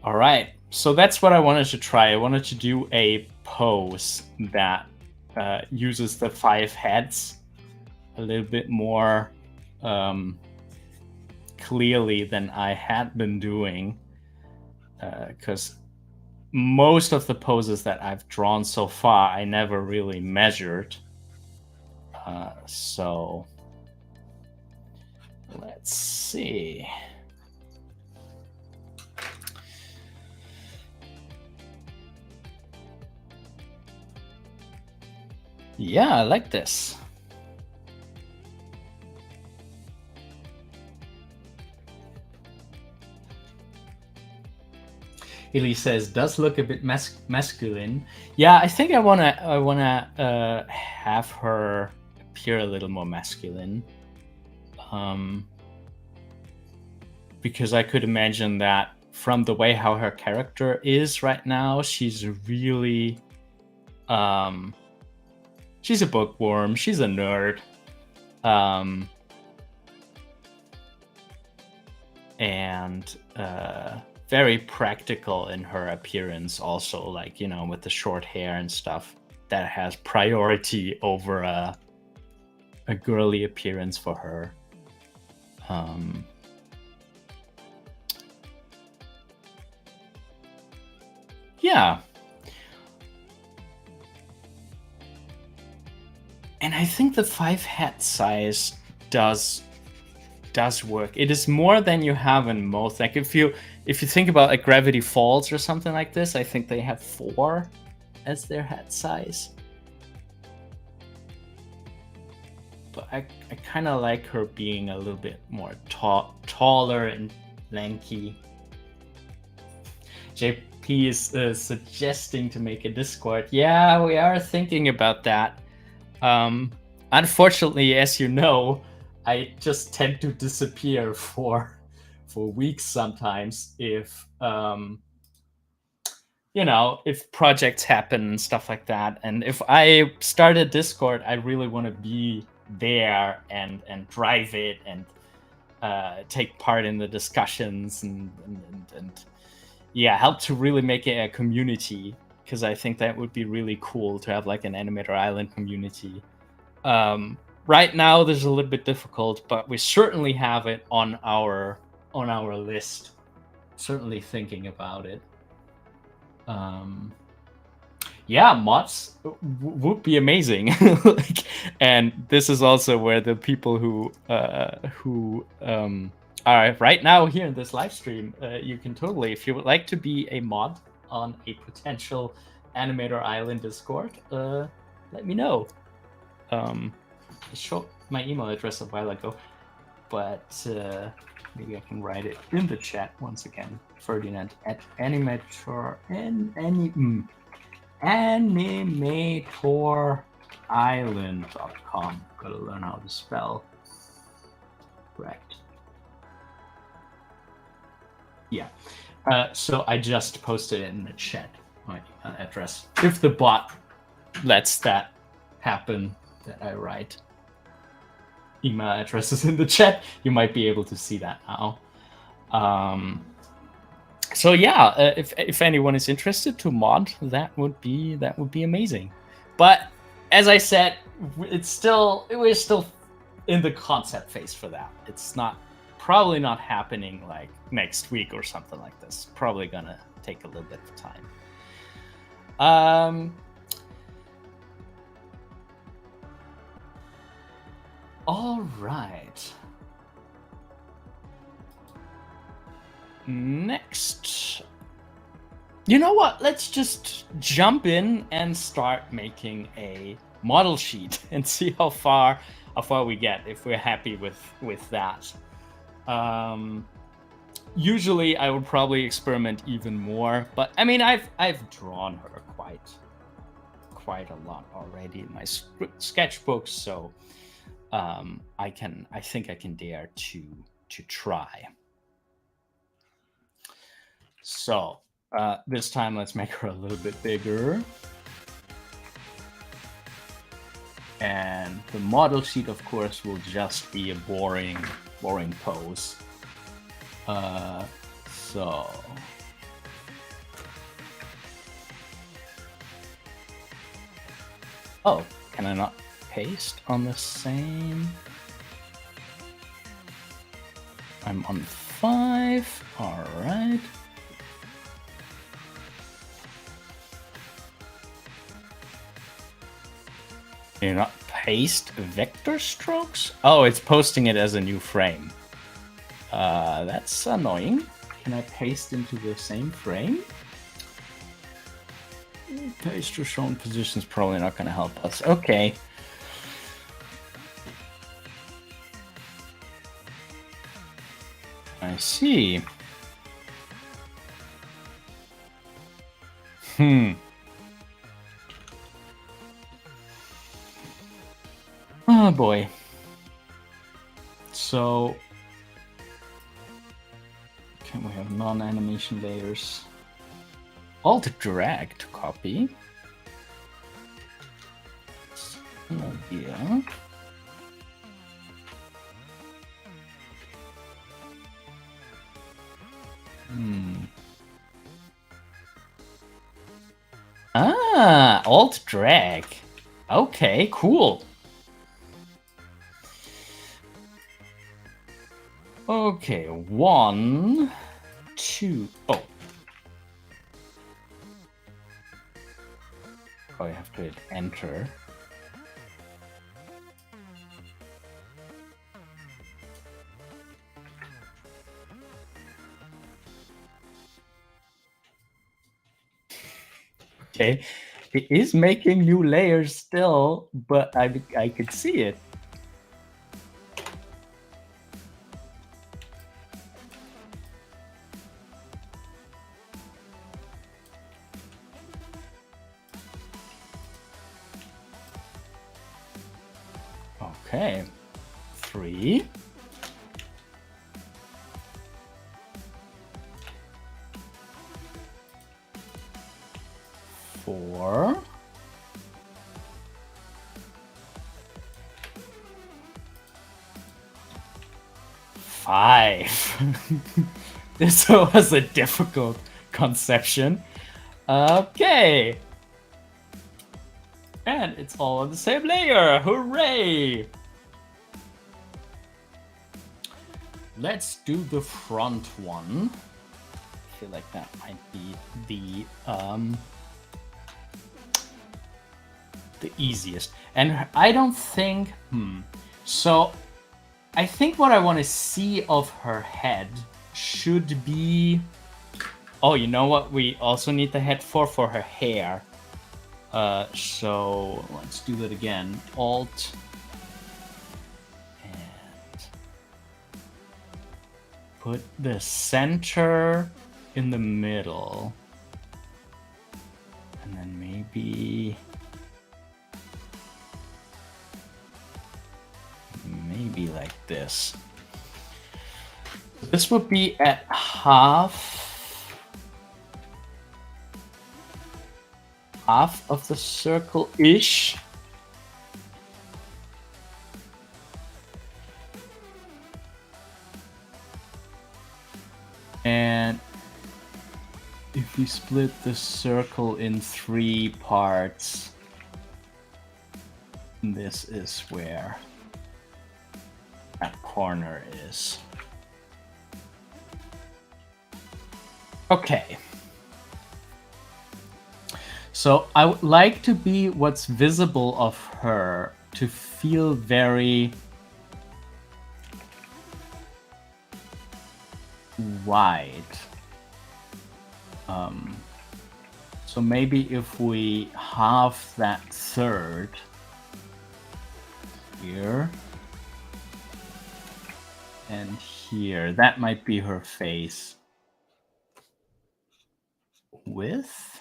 All right. So that's what I wanted to try. I wanted to do a pose that uses the 5 heads a little bit more clearly than I had been doing, because most of the poses that I've drawn so far, I never really measured. So let's see. Yeah, I like this. Illy says, does look a bit masculine. Yeah, I think I wanna have her appear a little more masculine. Because I could imagine that from the way how her character is right now, she's really she's a bookworm, she's a nerd. And very practical in her appearance also, like, you know, with the short hair and stuff, that has priority over a girly appearance for her. Yeah. And I think the 5 head size does work. It is more than you have in most. Like if you think about like Gravity Falls or something like this, I think they have 4 as their head size. But I kind of like her being a little bit more taller and lanky. JP is suggesting to make a Discord. Yeah, we are thinking about that. Unfortunately, as you know, I just tend to disappear for weeks sometimes if you know, if projects happen and stuff like that. And if I start a Discord, I really want to be there and drive it and take part in the discussions and yeah, help to really make it a community, because I think that would be really cool to have like an Animator Island community. Right now, there's a little bit difficult, but we certainly have it on our list. Certainly thinking about it. Yeah, mods would be amazing. Like, and this is also where the people who are right now here in this live stream, you can totally, if you would like to be a mod on a potential Animator Island Discord, let me know. I showed my email address a while ago, but maybe I can write it in the chat once again. Ferdinand at animatorisland.com. Gotta learn how to spell correct. Yeah. So I just posted it in the chat, my address. If the bot lets that happen, that I write email addresses in the chat, you might be able to see that now. So yeah, if anyone is interested to mod, that would be amazing. But as I said, we're still in the concept phase for that. It's probably not happening like next week or something like this. Probably gonna take a little bit of time. All right. Next, you know what? Let's just jump in and start making a model sheet and see how far we get, if we're happy with that. Usually, I would probably experiment even more, but I mean, I've drawn her quite a lot already in my sketchbooks, so I think I can dare to try. So this time, let's make her a little bit bigger. And the model sheet, of course, will just be a boring pose. So oh, can I not paste on the same? I'm on 5. All right. You're not paste vector strokes? Oh, it's posting it as a new frame. That's annoying. Can I paste into the same frame? Paste to shown position is probably not going to help us. Okay. I see. Oh boy. So can we have non-animation layers? Alt drag to copy. Oh yeah. Ah, alt drag. Okay, cool. Okay, 1, 2. Oh, I have to hit enter. Okay, it is making new layers still, but I could see it. Okay, 3. 4. 5. 5. This was a difficult conception. Okay. And it's all on the same layer. Hooray! Let's do the front one. I feel like that might be the easiest. And I don't think... So I think what I want to see of her head should be... Oh, you know what we also need the head for her hair. So let's do that again. Alt and put the center in the middle. And then maybe like this. This would be at half of the circle-ish. And if we split the circle in 3 parts, this is where that corner is. Okay. So I would like to be what's visible of her to feel very wide. So maybe if we halve that third here and here, that might be her face. Width.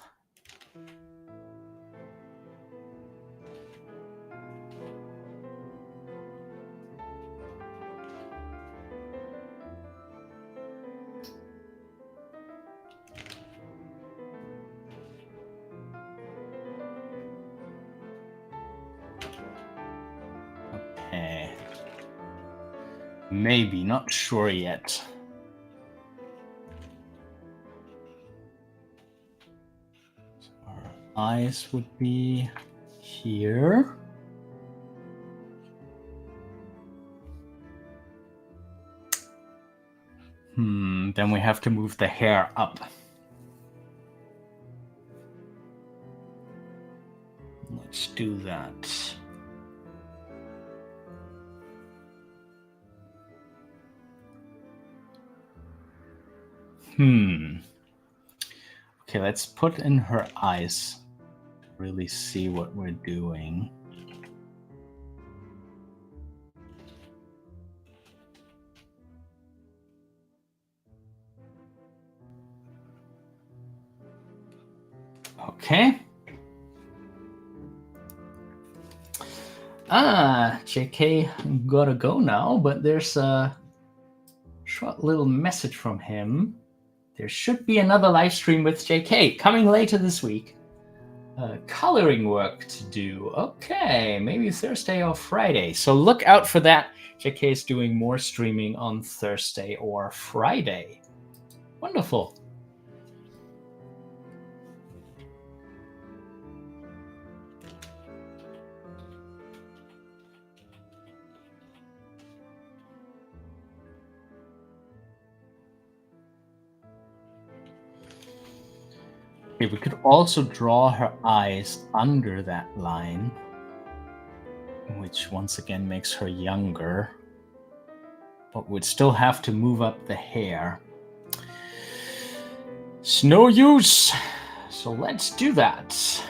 Okay. Maybe, not sure yet. So our eyes would be here. Then we have to move the hair up. Let's do that. Okay, let's put in her eyes to really see what we're doing. Okay. JK gotta go now, but there's a short little message from him. There should be another live stream with JK coming later this week. Coloring work to do. Okay, maybe Thursday or Friday. So look out for that. JK is doing more streaming on Thursday or Friday. Wonderful. Okay, we could also draw her eyes under that line, which once again makes her younger, but we'd still have to move up the hair. It's no use, so let's do that.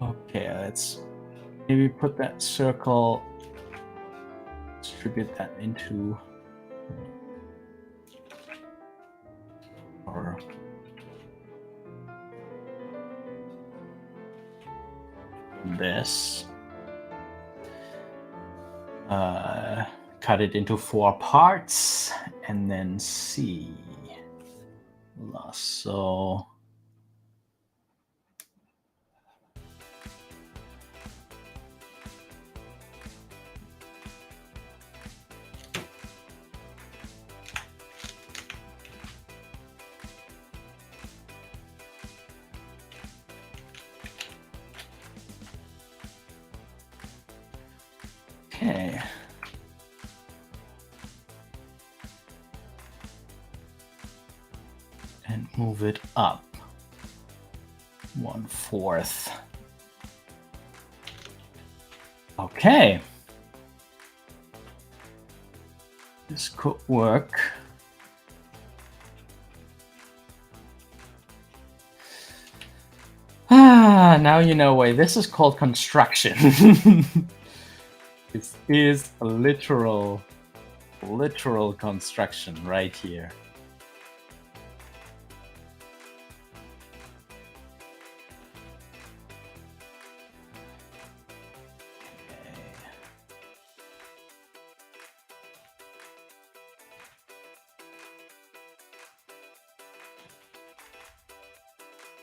Okay, let's maybe put that circle, distribute that into or this. Cut it into 4 parts and then see lasso. Okay. And move it up 1/4. Okay. This could work. Now you know why this is called construction. This is a literal construction right here.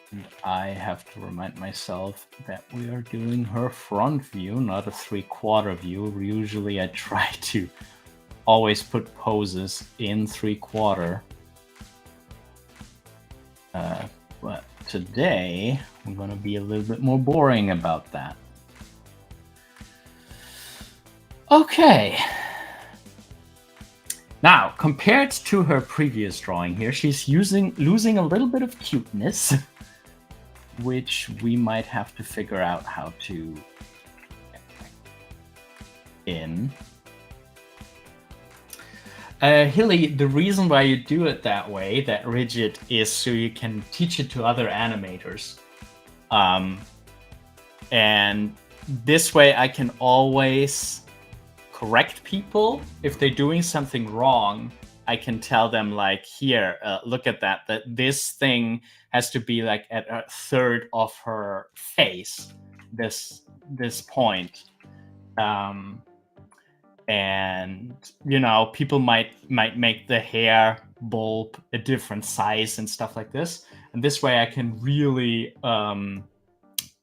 And I have to remind myself that we are doing her front view, not a 3/4 view. Usually I try to always put poses in 3/4. But today I'm going to be a little bit more boring about that. Okay. Now, compared to her previous drawing here, she's losing a little bit of cuteness, which we might have to figure out how to in. Hilly, the reason why you do it that way, that rigid, is so you can teach it to other animators. And this way I can always correct people if they're doing something wrong. I can tell them, like, here, look at that this thing has to be like at a third of her face, this point. And you know, people might make the hair bulb a different size and stuff like this, and this way I can really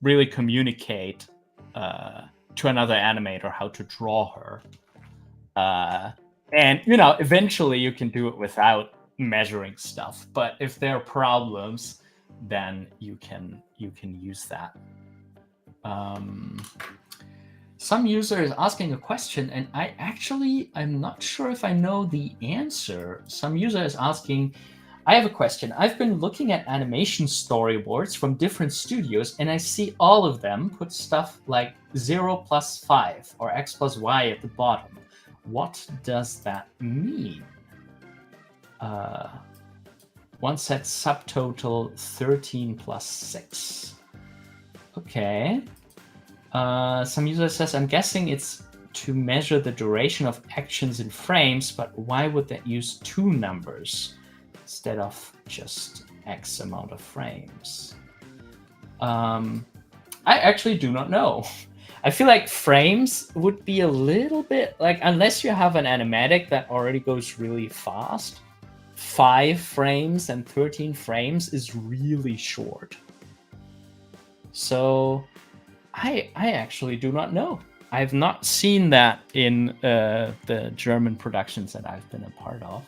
really communicate to another animator how to draw her. And you know, eventually you can do it without measuring stuff, but if there are problems, then you can use that. Some user is asking a question, and I'm not sure if I know the answer. Some user is asking, I have a question. I've been looking at animation storyboards from different studios, and I see all of them put stuff like 0 + 5 or x + y at the bottom. What does that mean? One set subtotal 13 + 6. Okay. Some user says, I'm guessing it's to measure the duration of actions in frames, but why would that use 2 numbers instead of just X amount of frames? I actually do not know. I feel like frames would be a little bit like, unless you have an animatic that already goes really fast, 5 frames and 13 frames is really short. So I actually do not know. I've not seen that in the German productions that I've been a part of.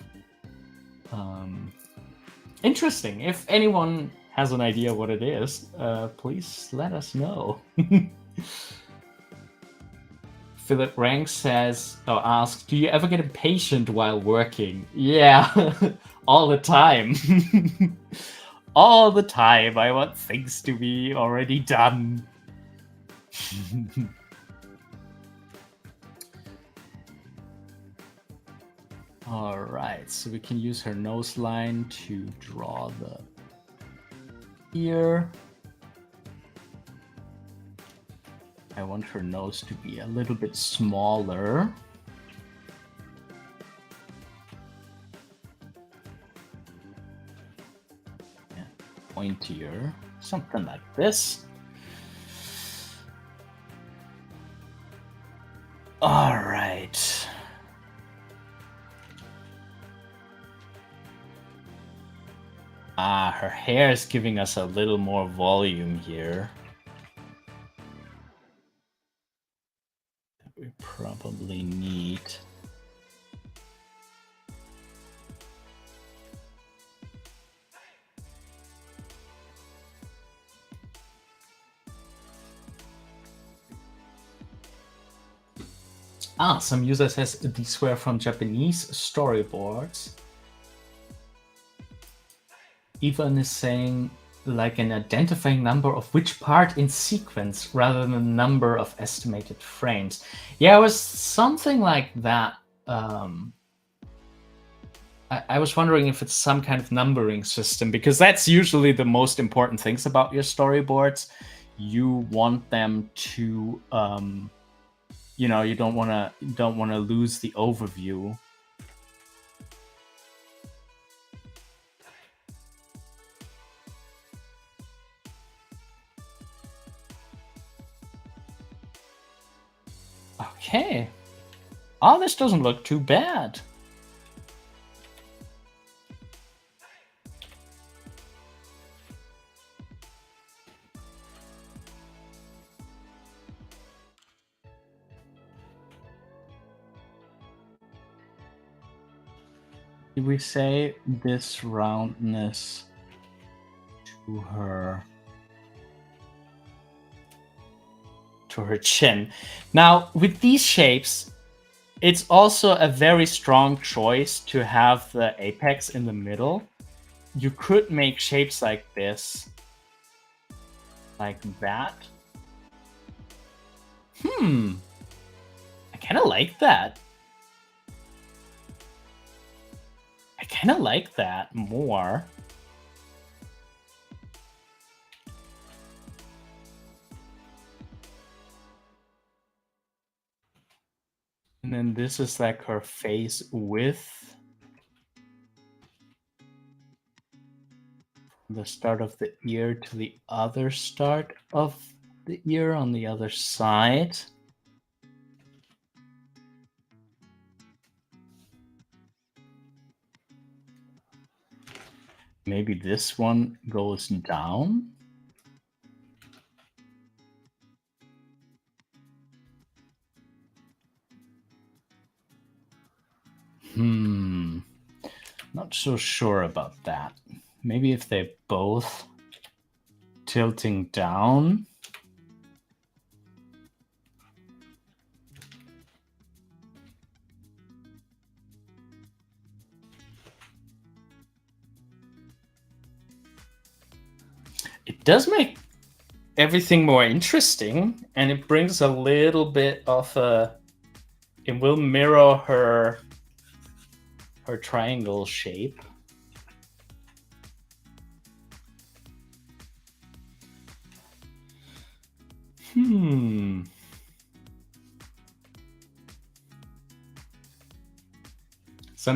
Interesting. If anyone has an idea what it is, please let us know. Philip Rank asks, do you ever get impatient while working? Yeah, all the time. All the time. I want things to be already done. All right, so we can use her nose line to draw the ear. I want her nose to be a little bit smaller. Yeah, pointier, something like this. All right. her hair is giving us a little more volume here. That we probably need. Some user says these were from Japanese storyboards. Ivan is saying like an identifying number of which part in sequence rather than a number of estimated frames. Yeah, it was something like that. I was wondering if it's some kind of numbering system, because that's usually the most important things about your storyboards. You want them to, you know, you don't want to lose the overview. Okay. Oh, this doesn't look too bad. Did we say this roundness to her chin? Now, with these shapes, it's also a very strong choice to have the apex in the middle. You could make shapes like this, like that. I kind of like that. I kind of like that more. And then this is like her face with the start of the ear to the other start of the ear on the other side. Maybe this one goes down. Not so sure about that. Maybe if they're both tilting down. It does make everything more interesting, and it brings a little bit of a... It will mirror her triangle shape. Some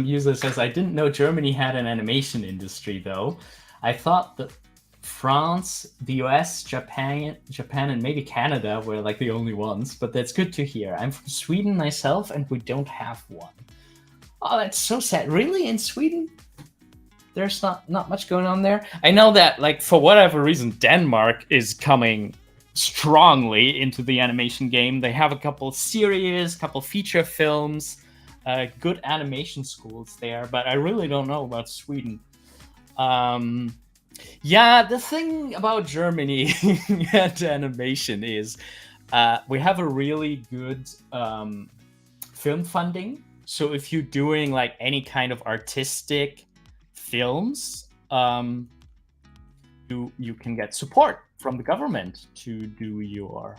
user says, I didn't know Germany had an animation industry, though. I thought that France, the US, Japan, and maybe Canada were like the only ones, but that's good to hear. I'm from Sweden myself, and we don't have one. Oh, that's so sad. Really? In Sweden? There's not much going on there? I know that, like, for whatever reason, Denmark is coming strongly into the animation game. They have a couple series, couple feature films, good animation schools there, but I really don't know about Sweden. Yeah, the thing about Germany and animation is we have a really good film funding. So if you're doing like any kind of artistic films, you can get support from the government to do your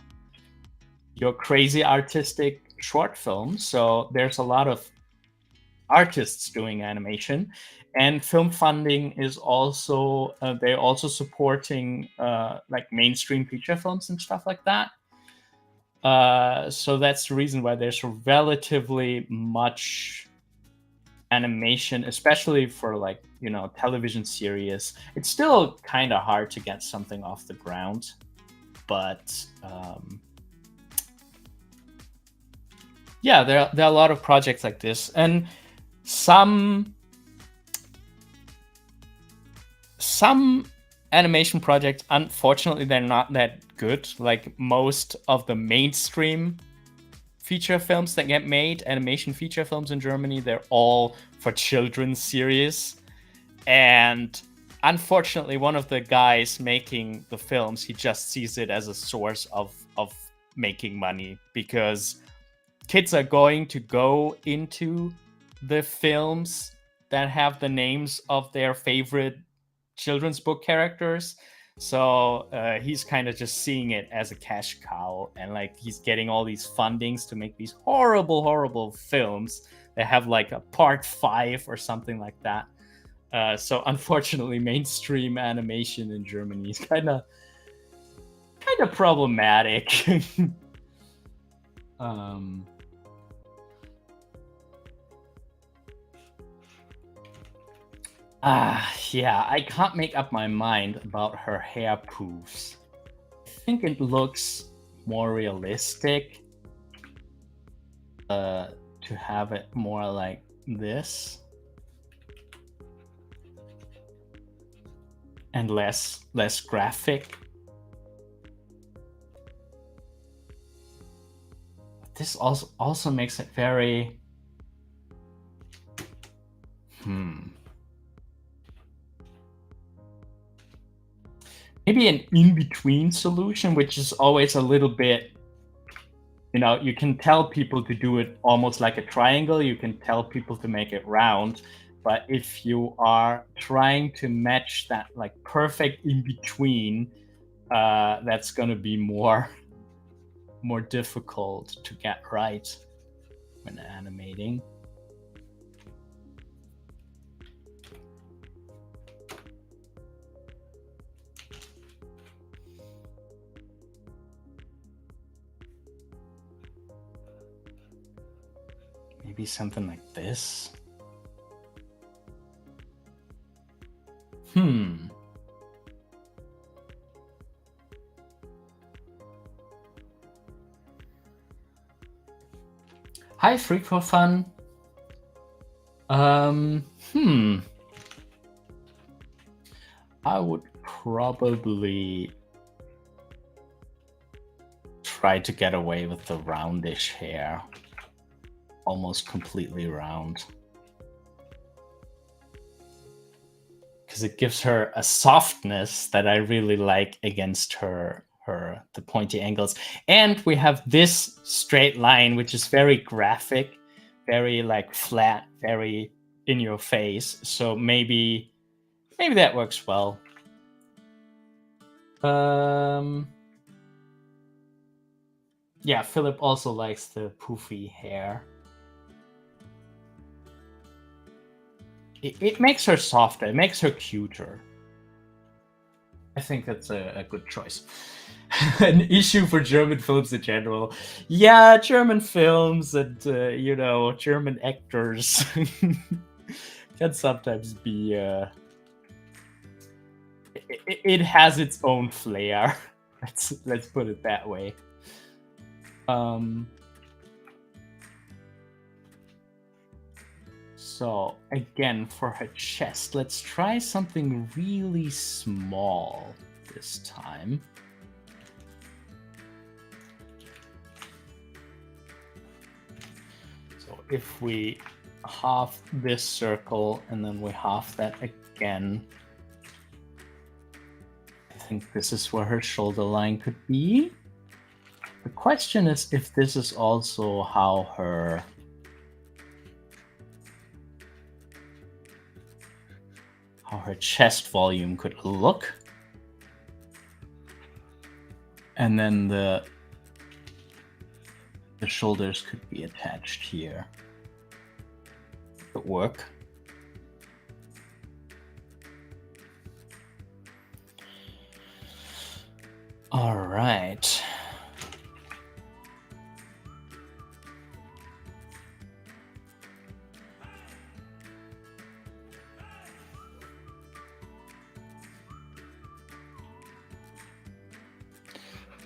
crazy artistic short films. So there's a lot of artists doing animation, and film funding is also they're also supporting like mainstream feature films and stuff like that. So that's the reason why there's relatively much animation, especially for like, you know, television series. It's still kind of hard to get something off the ground, but yeah, there are a lot of projects like this, and some some animation projects, unfortunately, they're not that good. Like most of the mainstream feature films that get made, animation feature films in Germany, they're all for children's series. And unfortunately, one of the guys making the films, he just sees it as a source of making money, because kids are going to go into the films that have the names of their favorite children's book characters. So he's kind of just seeing it as a cash cow, and like he's getting all these fundings to make these horrible films that have like a part 5 or something like that. So unfortunately, mainstream animation in Germany is kind of problematic. Yeah, I can't make up my mind about her hair poofs. I think it looks more realistic to have it more like this. And less graphic. This also makes it very maybe an in-between solution, which is always a little bit, you can tell people to do it almost like a triangle, you can tell people to make it round, but if you are trying to match that like perfect in-between, that's going to be more difficult to get right when animating. Maybe something like this. Hi, Freak for Fun. I would probably try to get away with the roundish hair. Almost completely round. Because it gives her a softness that I really like against the pointy angles. And we have this straight line, which is very graphic, very like flat, very in your face. So maybe that works well. Yeah, Philip also likes the poofy hair. It makes her softer, it makes her cuter. I think that's a good choice. An issue for German films in general. Yeah, German films and, German actors can sometimes be... it has its own flair. Let's put it that way. So again, for her chest, let's try something really small this time. So if we half this circle and then we half that again, I think this is where her shoulder line could be. The question is if this is also how her chest volume could look. And then the shoulders could be attached here. Could work. All right.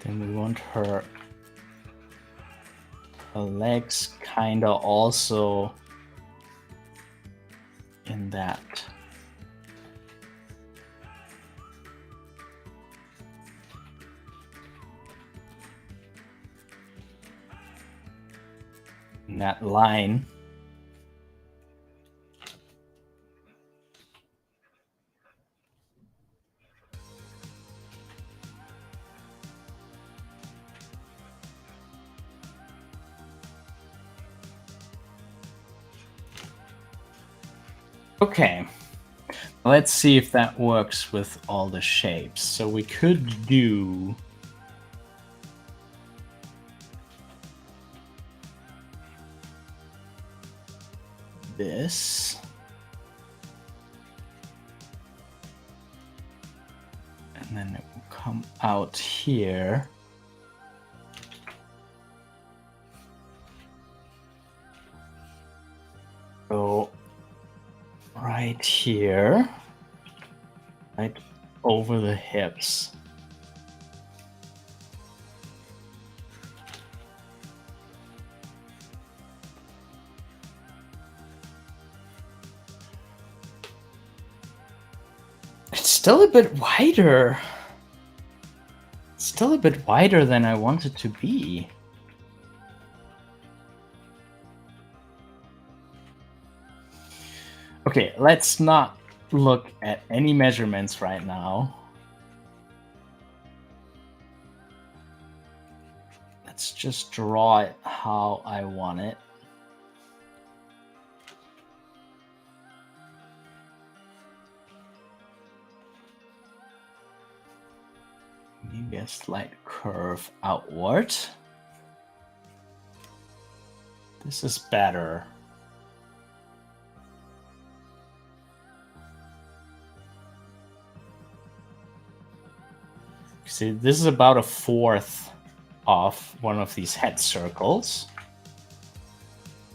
Then we want her legs kind of also in that in that line. Okay, let's see if that works with all the shapes. So we could do this. And then it will come out here. So right here, right over the hips. It's still a bit wider. It's still a bit wider than I want it to be. Okay, let's not look at any measurements right now. Let's just draw it how I want it. Maybe a slight curve outward. This is better. See, this is about a fourth of one of these head circles.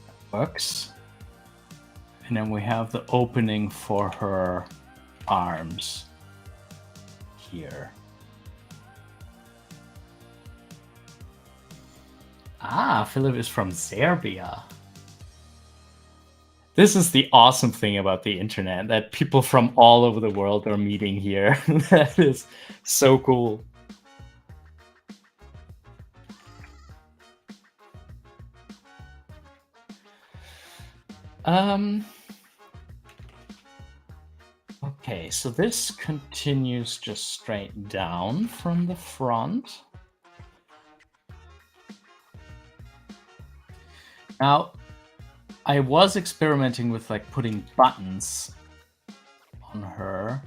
That works. And then we have the opening for her arms here. Ah, Philip is from Serbia. This is the awesome thing about the internet, that people from all over the world are meeting here. That is so cool. Okay, so this continues just straight down from the front. Now, I was experimenting with like putting buttons on her.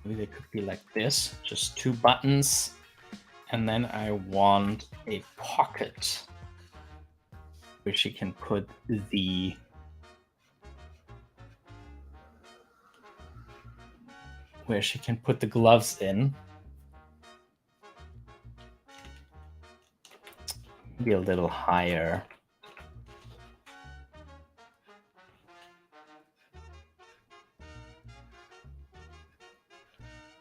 Maybe they could be like this, just 2 buttons. And then I want a pocket where she can put the gloves in. Maybe a little higher.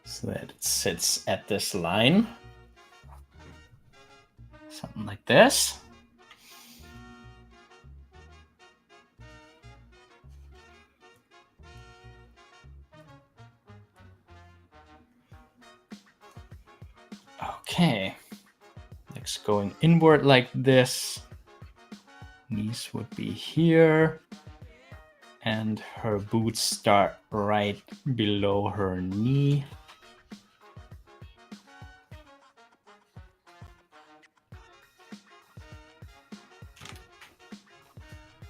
So that it sits at this line. Something like this. Okay. Legs going inward like this. Knees would be here. And her boots start right below her knee.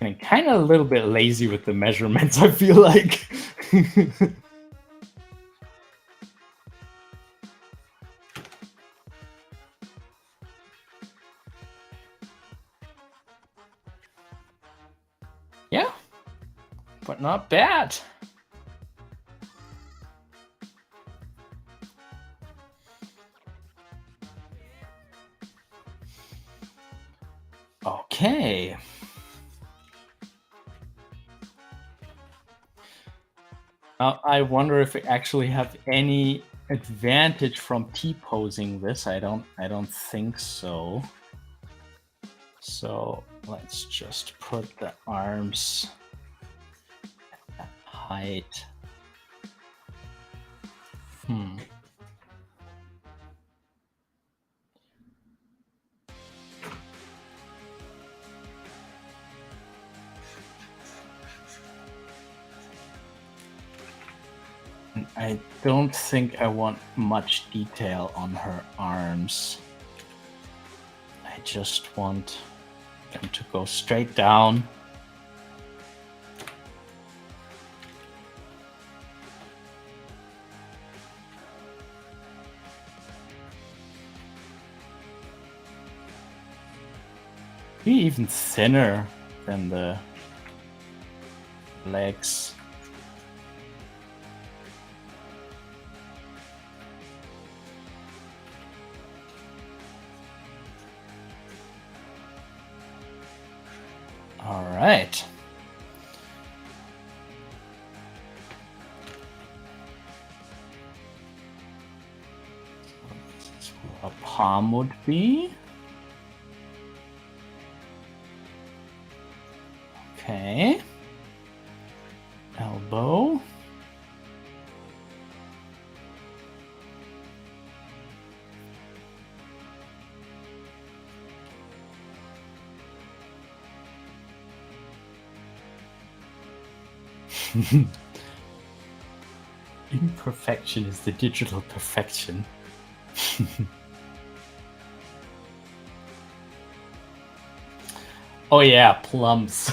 And kind of a little bit lazy with the measurements, I feel like. Yeah, but not bad. Okay. I wonder if we actually have any advantage from T-posing this. I don't think so. So let's just put the arms at that height. I don't think I want much detail on her arms. I just want them to go straight down. Be even thinner than the legs. All right. This is where a palm would be. Okay. Elbow. Imperfection is the digital perfection. Oh yeah, plums.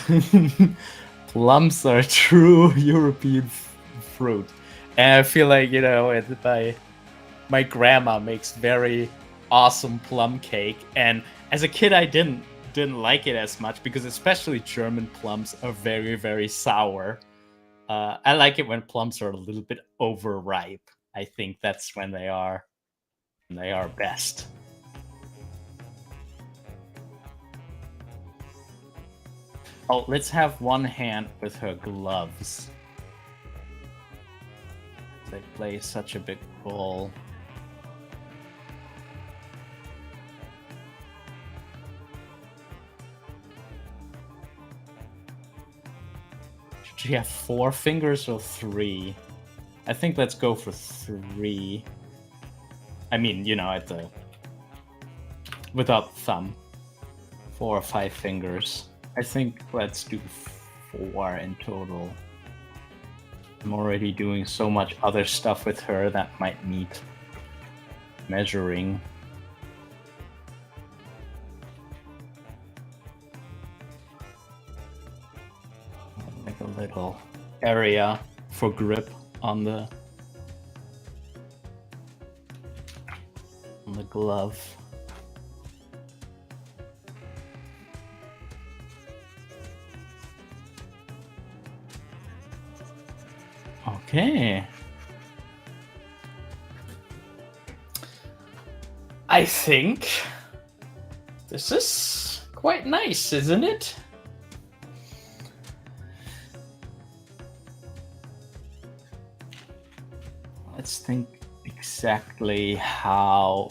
Plums are true European fruit. And I feel like, my grandma makes very awesome plum cake. And as a kid, I didn't like it as much because especially German plums are very, very sour. I like it when plums are a little bit overripe. I think that's when they are best. Oh, let's have one hand with her gloves. They play such a big role. Should she have 4 fingers or 3? I think let's go for 3. I mean, without thumb. 4 or 5 fingers. I think let's do 4 in total. I'm already doing so much other stuff with her that might need measuring. Like a little area for grip on the glove. Okay. I think this is quite nice, isn't it? Let's think exactly how.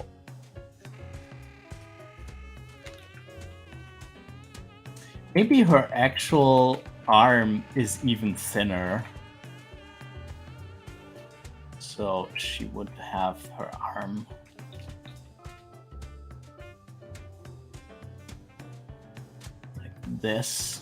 Maybe her actual arm is even thinner. So she would have her arm like this.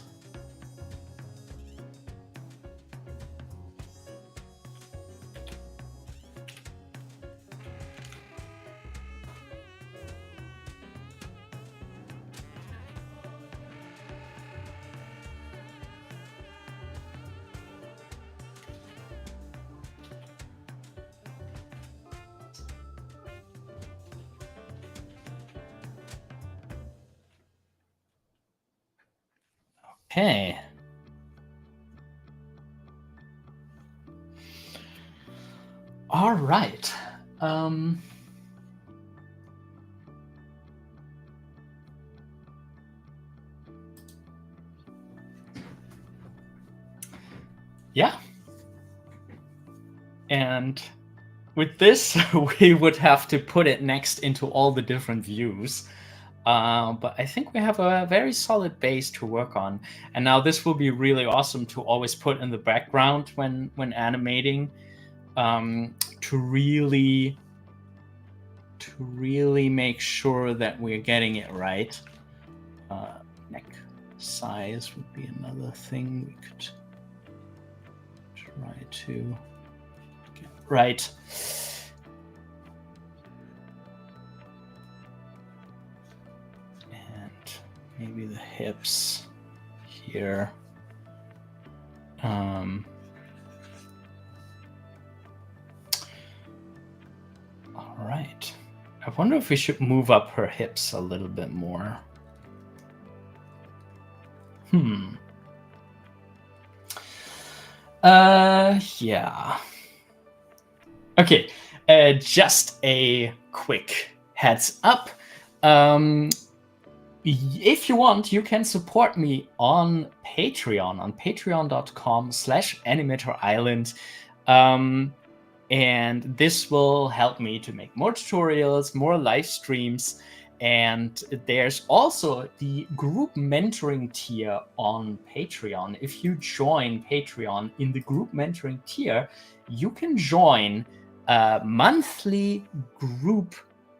Okay. All right. Yeah. And with this, we would have to put it next into all the different views. But I think we have a very solid base to work on. And now this will be really awesome to always put in the background when animating, to really make sure that we're getting it right. Neck size would be another thing we could try to get right? And maybe the hips here. All right. I wonder if we should move up her hips a little bit more. Yeah. Okay. Just a quick heads up. If you want, you can support me on Patreon, on patreon.com/animatorisland. And this will help me to make more tutorials, more live streams. And there's also the group mentoring tier on Patreon. If you join Patreon in the group mentoring tier, you can join a monthly group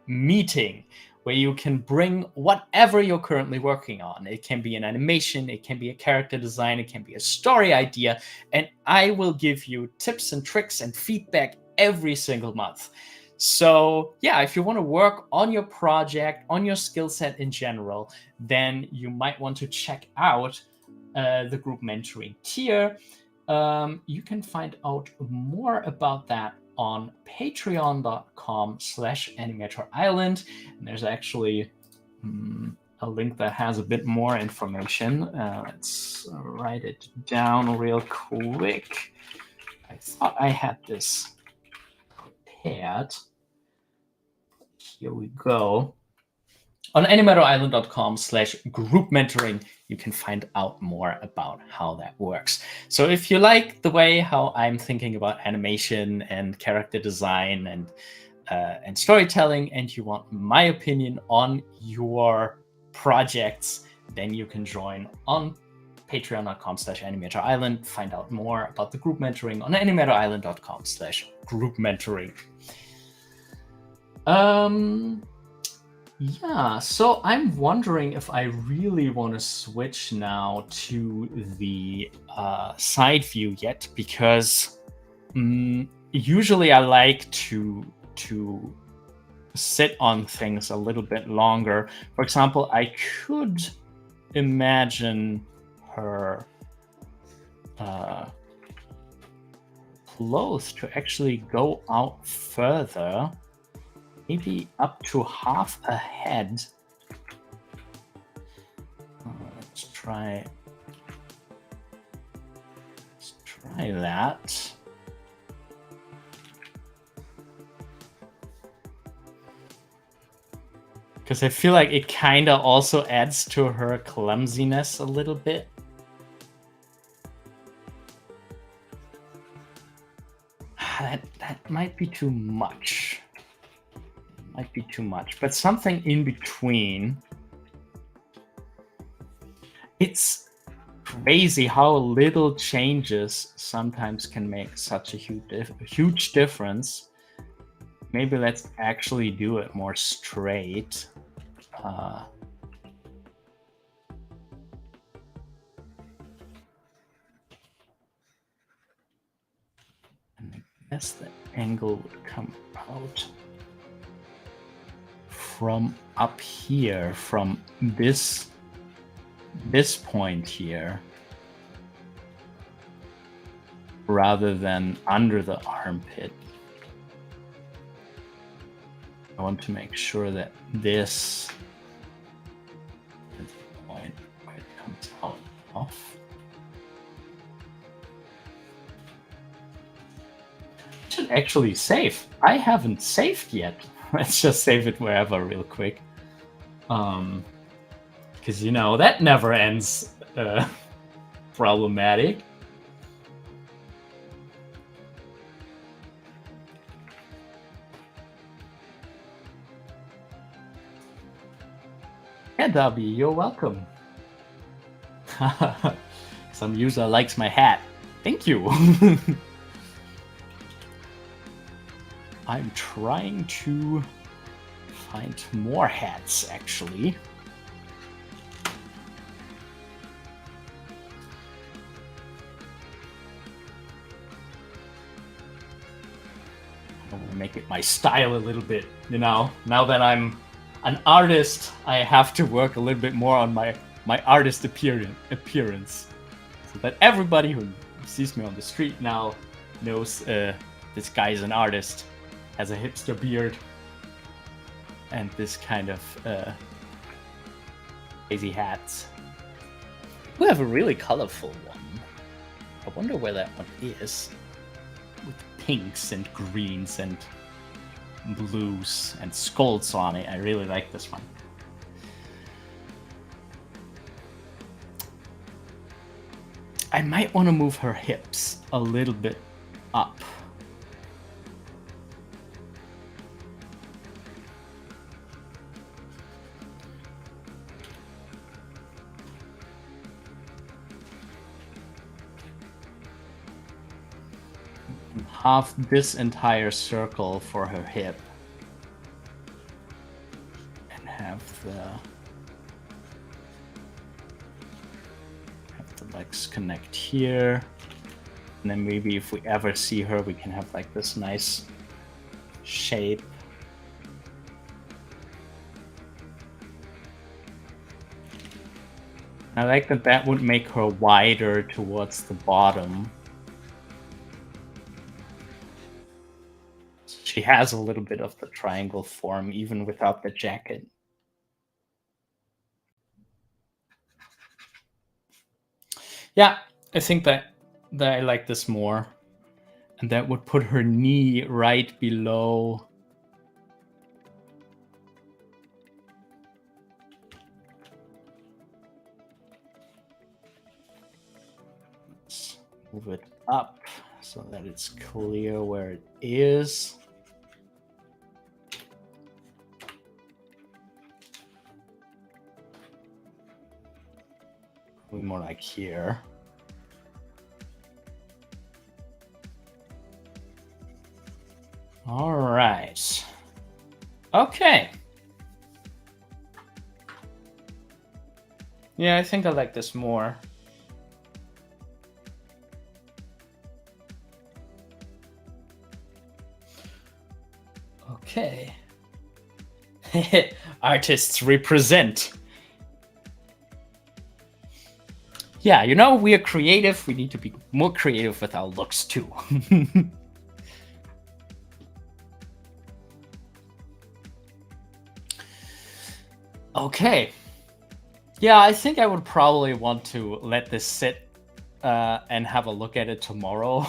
meeting where you can bring whatever you're currently working on. It can be an animation, it can be a character design, it can be a story idea, and I will give you tips and tricks and feedback every single month. So yeah, if you want to work on your project, on your skill set in general, then you might want to check out the group mentoring tier. You can find out more about that on patreon.com/animatorisland. And there's actually a link that has a bit more information. Let's write it down real quick. I thought I had this prepared. Here we go. On animatorisland.com/group mentoring, you can find out more about how that works. So if you like the way how I'm thinking about animation and character design and storytelling, and you want my opinion on your projects, then you can join on patreon.com/animatorisland. Find out more about the group mentoring on animatorisland.com/group mentoring. Yeah, so I'm wondering if I really want to switch now to the side view yet, because usually I like to sit on things a little bit longer. For example, I could imagine her clothes to actually go out further. Maybe up to half a head. Let's try that. Because I feel like it kind of also adds to her clumsiness a little bit. That might be too much. Might be too much, but something in between. It's crazy how little changes sometimes can make such a huge difference. Maybe let's actually do it more straight. And I guess the angle would come out from up here, from this point here, rather than under the armpit. I want to make sure that this is the point where it comes out off. I should actually save. I haven't saved yet. Let's just save it wherever real quick. Because, you know, that never ends problematic. Yeah, Dobby, you're welcome. Some user likes my hat. Thank you. I'm trying to find more hats, actually. want to make it my style a little bit, you know. Now that I'm an artist, I have to work a little bit more on my artist appearance, so that everybody who sees me on the street now knows this guy's an artist, has a hipster beard, and this kind of crazy hats. We have a really colorful one. I wonder where that one is. With pinks and greens and blues and skulls on it. I really like this one. I might want to move her hips a little bit up. Half this entire circle for her hip. And have the legs connect here. And then maybe if we ever see her, we can have like this nice shape. I like that that would make her wider towards the bottom. She has a little bit of the triangle form even without the jacket. Yeah, I think that I like this more. And that would put her knee right below. Let's move it up so that it's clear where it is. Probably more like here. All right. Okay. Yeah, I think I like this more. Okay. Artists represent. Yeah, you know, we are creative. We need to be more creative with our looks too. Okay. Yeah, I think I would probably want to let this sit and have a look at it tomorrow.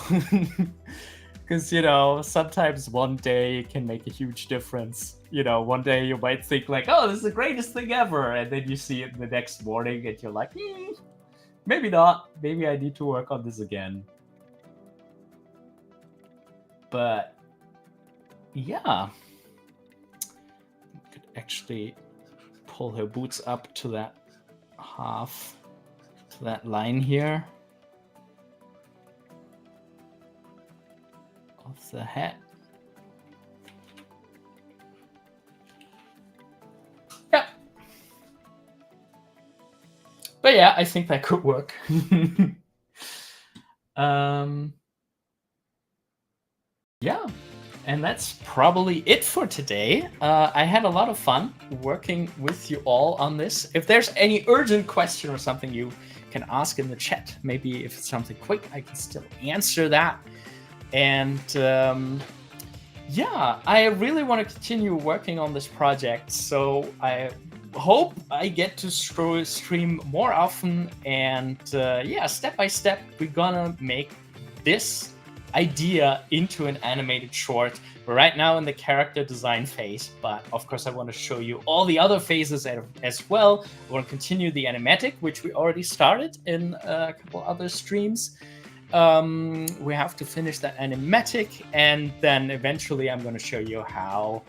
Because, you know, sometimes one day can make a huge difference. You know, one day you might think like, oh, this is the greatest thing ever. And then you see it the next morning and you're like, maybe not. Maybe I need to work on this again. But yeah, could actually pull her boots up to that half, to that line here of the hat. Yeah. But yeah, I think that could work. Yeah, and that's probably it for today. I had a lot of fun working with you all on this. If there's any urgent question or something you can ask in the chat, maybe if it's something quick, I can still answer that. And yeah, I really want to continue working on this project. So I hope I get to stream more often. And yeah, step by step, we're gonna make this idea into an animated short. We're right now in the character design phase, but of course I want to show you all the other phases as well. I want to continue the animatic, which we already started in a couple other streams. We have to finish that animatic, and then eventually I'm going to show you how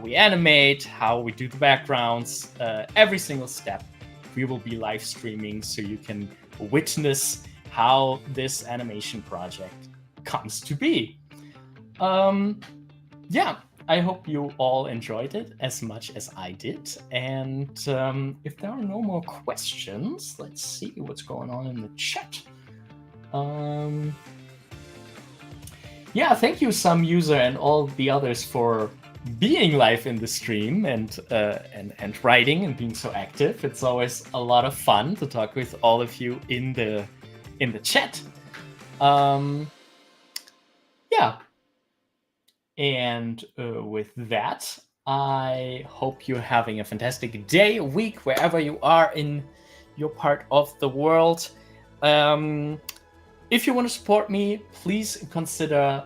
we animate, how we do the backgrounds, every single step. We will be live streaming so you can witness how this animation project comes to be. Yeah, I hope you all enjoyed it as much as I did. And if there are no more questions, let's see what's going on in the chat. Yeah, thank you, some user and all the others, for being live in the stream and writing and being so active. It's always a lot of fun to talk with all of you in the chat. Yeah, and with that, I hope you're having a fantastic day, week, wherever you are in your part of the world. If you want to support me, please consider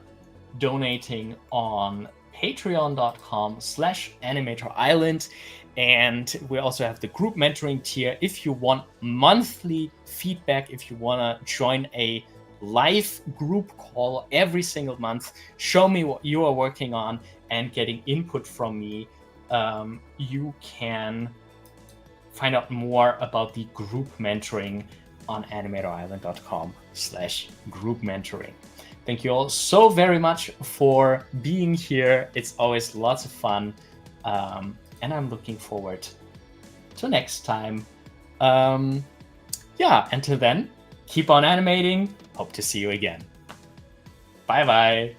donating on patreon.com/animatorisland. And we also have the group mentoring tier. If you want monthly feedback, if you want to join a live group call every single month, show me what you are working on and getting input from me, you can find out more about the group mentoring on animatorisland.com/group mentoring. Thank you all so very much for being here. It's always lots of fun. And I'm looking forward to next time. Yeah, until then, keep on animating. Hope to see you again. Bye-bye.